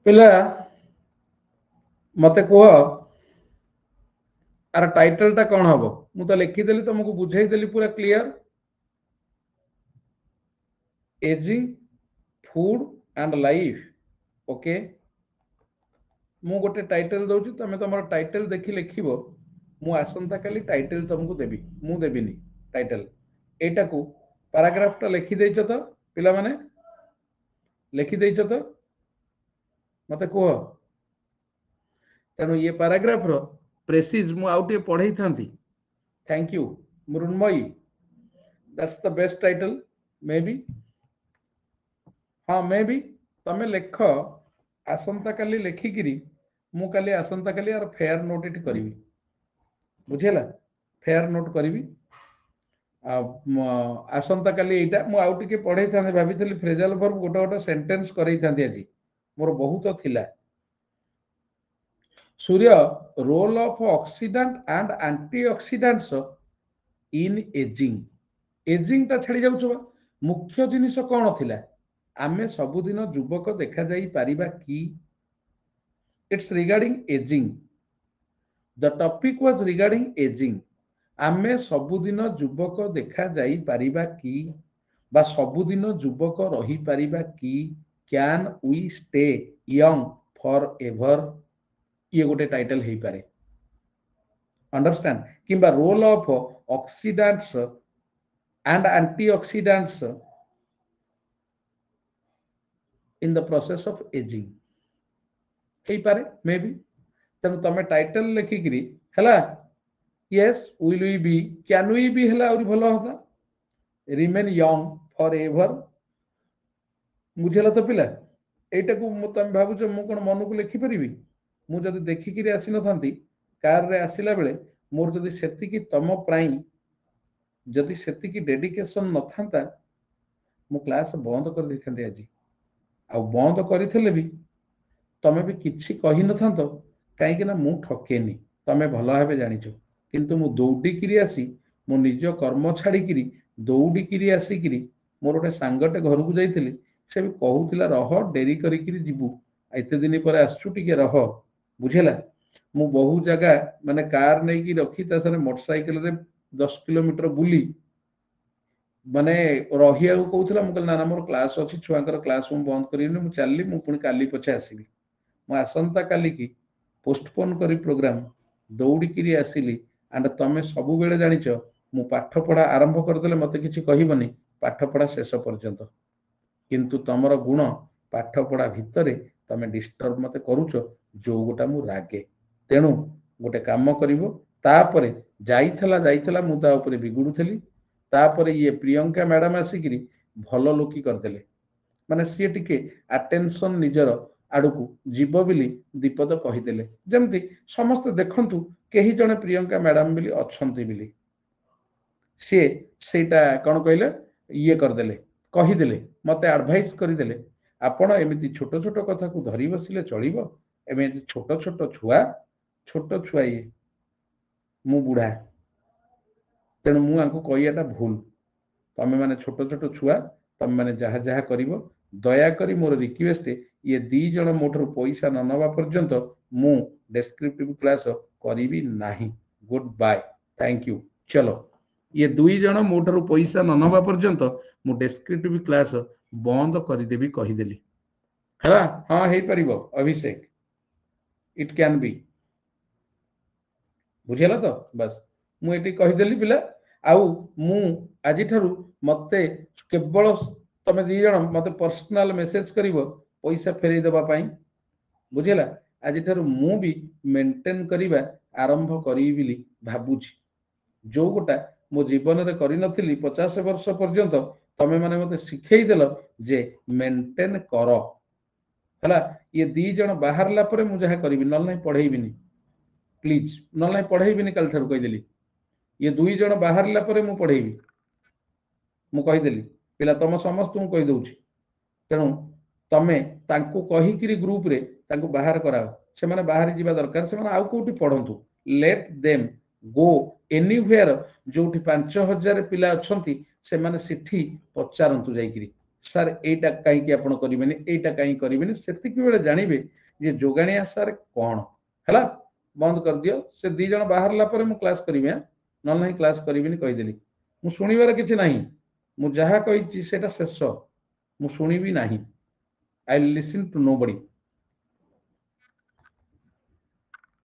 पिला मते कह आर टाइटल टा कौन हम मु तो लिखिदेली तुमको बुझेदेली पूरा clear ageing food and life okay मु गोटे टाइटल दउची तमे तमर टाइटल देखि लिखिबो मु आसंता काली टाइटल तुमको देबी मु देबिनी टाइटल एटा को पैराग्राफ टा लिखि देइछ तो पिला माने लिखि देइछ तो मते कह तेणु ये पैराग्राफ रो प्रेसिज मु आउटे पढ़ई थांती thank you Mrinmayee that's the best title maybe हाँ मे बी तमे लेख आसंता काली लेखिकिरी मु काली आसंता काली आर फेयर नोट इट करिवि बुझेला फेयर नोट करिवि आसंता काली एटा मु आउ टिके पढ़ई थांते भाबिथली फ्रेजल वर्ब गोटे गोटे सेंटेंस करई थांती आज मोर बहुत थिला सूर्य role of oxidant and antioxidants in aging aging ता छाड़ी जाउछ मुख्य जिनिस कोन थिला आमे सबुदिन युवक देखा जाई पारिबा कि it's regarding ageing the topic was regarding ageing आमे सबुदिन युवक देखा जाई पारिबा कि बा सबुदिन युवक रही पारिबा कि can we stay young forever ये गोटे टाइटल हेई पारे अंडरस्टैंड किंबा role of oxidants and antioxidants in the process of aging हेई पारे मे बी तेनु तमे टाइटल लिखिकरी हला yes will we be can we be हला और भलो होता रिमेन यंग फॉर एवर बुझेला तो पिला एटा को तमे भाबुछ मु कोन मन को लिखि परिबी मु जदी देखिकरी आसी न थांती कार रे आसिला बेले मोर जदी सेति की तम प्राई जदी सेति की डेडिकेशन न थांता मु क्लास बंद कर दैथांती आज आ बंद करथिले भी तमे भी किछि कहि न थांतो काहे कि ना मु ठकेनी तमे भलो भाबे जानिछो किंतु मु दौडी किरी आसी मु निज कर्म छाड़ी किरी दौडी किरी आसी किरी मोर गोटे सांगटे घर को जाइथिली से भी कहूतिला रह डेरी करी किरी जीवु एते दिन पर आसछु टिके रह बुझेला मु बहु जगह माने कार नै की रखी ता सरे मोटरसाइकिल रे 10 किलोमीटर बुली माने रहिया को कहूतिला मु ना ना मोर क्लास अछि छुआंकर क्लास मु बंद करिनि मु चलली मु पुनी काली पछे आसीबी मु आसंता काली की पोस्टपोन करी प्रोग्राम दौड़ी किरी आसिली एंड तमे सबु बेले जानिछ मु पाठ पढ़ा आरंभ कर देले मते किछि कहिबनी पाठ पढ़ा शेष पर्यंत किंतु तमर गुण पाठ पढ़ा भितरे तमे डिस्टर्ब मते करूछ जो गोटा मु रागे तेणु गोटे काम करिवो तापरे जाइथला मु ता ऊपर बिगुडुथली तापरे ये प्रियंका मैडम आसिकिरी भलो लोकी करदेले माने सी टिके अटेंशन निजर आड़कू जीव बिली दीपद कहीदेले जमती समस्त देखंतु केही जने प्रियंका मैडम बिली अछंती बिली सी सेटा कोन कहले ये करदेले कहीदेले मते एडवाइस करिदेले आपण एमिति छोट छोट कथा को धरी बसिले चलिबो एमिति छोट छुआ ये मु बुढ़ा तेणु मु आंको कहियाटा भूल तमे माने छोट छोट छुआ तमे माने जहा जहा करिवो दया करी मोर रिक्वेस्ट ये दी जण मोटर पैसा न नवा पर्यंत मु डिस्क्रिप्टिव क्लास करिवि नाही गुड बाय थैंक यू चलो ये दुई जण मोटर पैसा न नवा पर्यंत मु डिस्क्रिप्टिव क्लास बंद करि देबी कहि देली हला हां हेई परिबो अभिषेक इट कैन बी बुझेला तो बस मु एटी कहि देली पिला आउ मु आजि ठारू मते केवल तमे दी जण मते पर्सनल मेसेज करिवो पैसा फेरै देबा पई बुझेला आजि ठारू मु भी मेंटेन करिबा आरंभ करी बिली भाबुची जो गोटा मो जीवन रे करि नथिली 50 वर्ष पर्यंत तमे माने मते सिखै देलो जे मेंटेन करो हला ये दी जण बाहरला परे मु जहा करिवि न नै पढैबिनी प्लीज न नै पढैबिनी कल ठारू कहि देली ये दुई जण बाहरला परे मु पढैबि मु कहि देली पिला तम समस्त मु कहि दउची तेणु तमे तांको कहि किरी ग्रुप रे तांको बाहर कराओ से माने बाहर जीवा दरकार से माने आउ कोठी पढंतु लेट देम गो एनीवेयर जोठी 5000 पिला अछंती से माने सिठी पचारंतु जाई किरी ସାର୍ ଏଇଟା କାହିଁକି ଆପଣ କରିବେନି, ଏଇଟା କାହିଁକି କରିବେନି, ସେତିକି ବେଳେ ଜାଣିବେ ଯେ ଯୋଗାଣିଆ ସାର୍ କଣ ହେଲା। ବନ୍ଦ କରିଦିଅ, ସେ ଦି ଜଣ ବାହାରିଲା ପରେ ମୁଁ କ୍ଲାସ୍ କରିବି, ନହେଲେ ନାହିଁ କ୍ଲାସ୍ କରିବିନି କହିଦେଲି। ମୁଁ ଶୁଣିବାର କିଛି ନାହିଁ, ମୁଁ ଯାହା କହିଛି ସେଇଟା ଶେଷ, ମୁଁ ଶୁଣିବି ନାହିଁ। I listen to ନୋବଡି।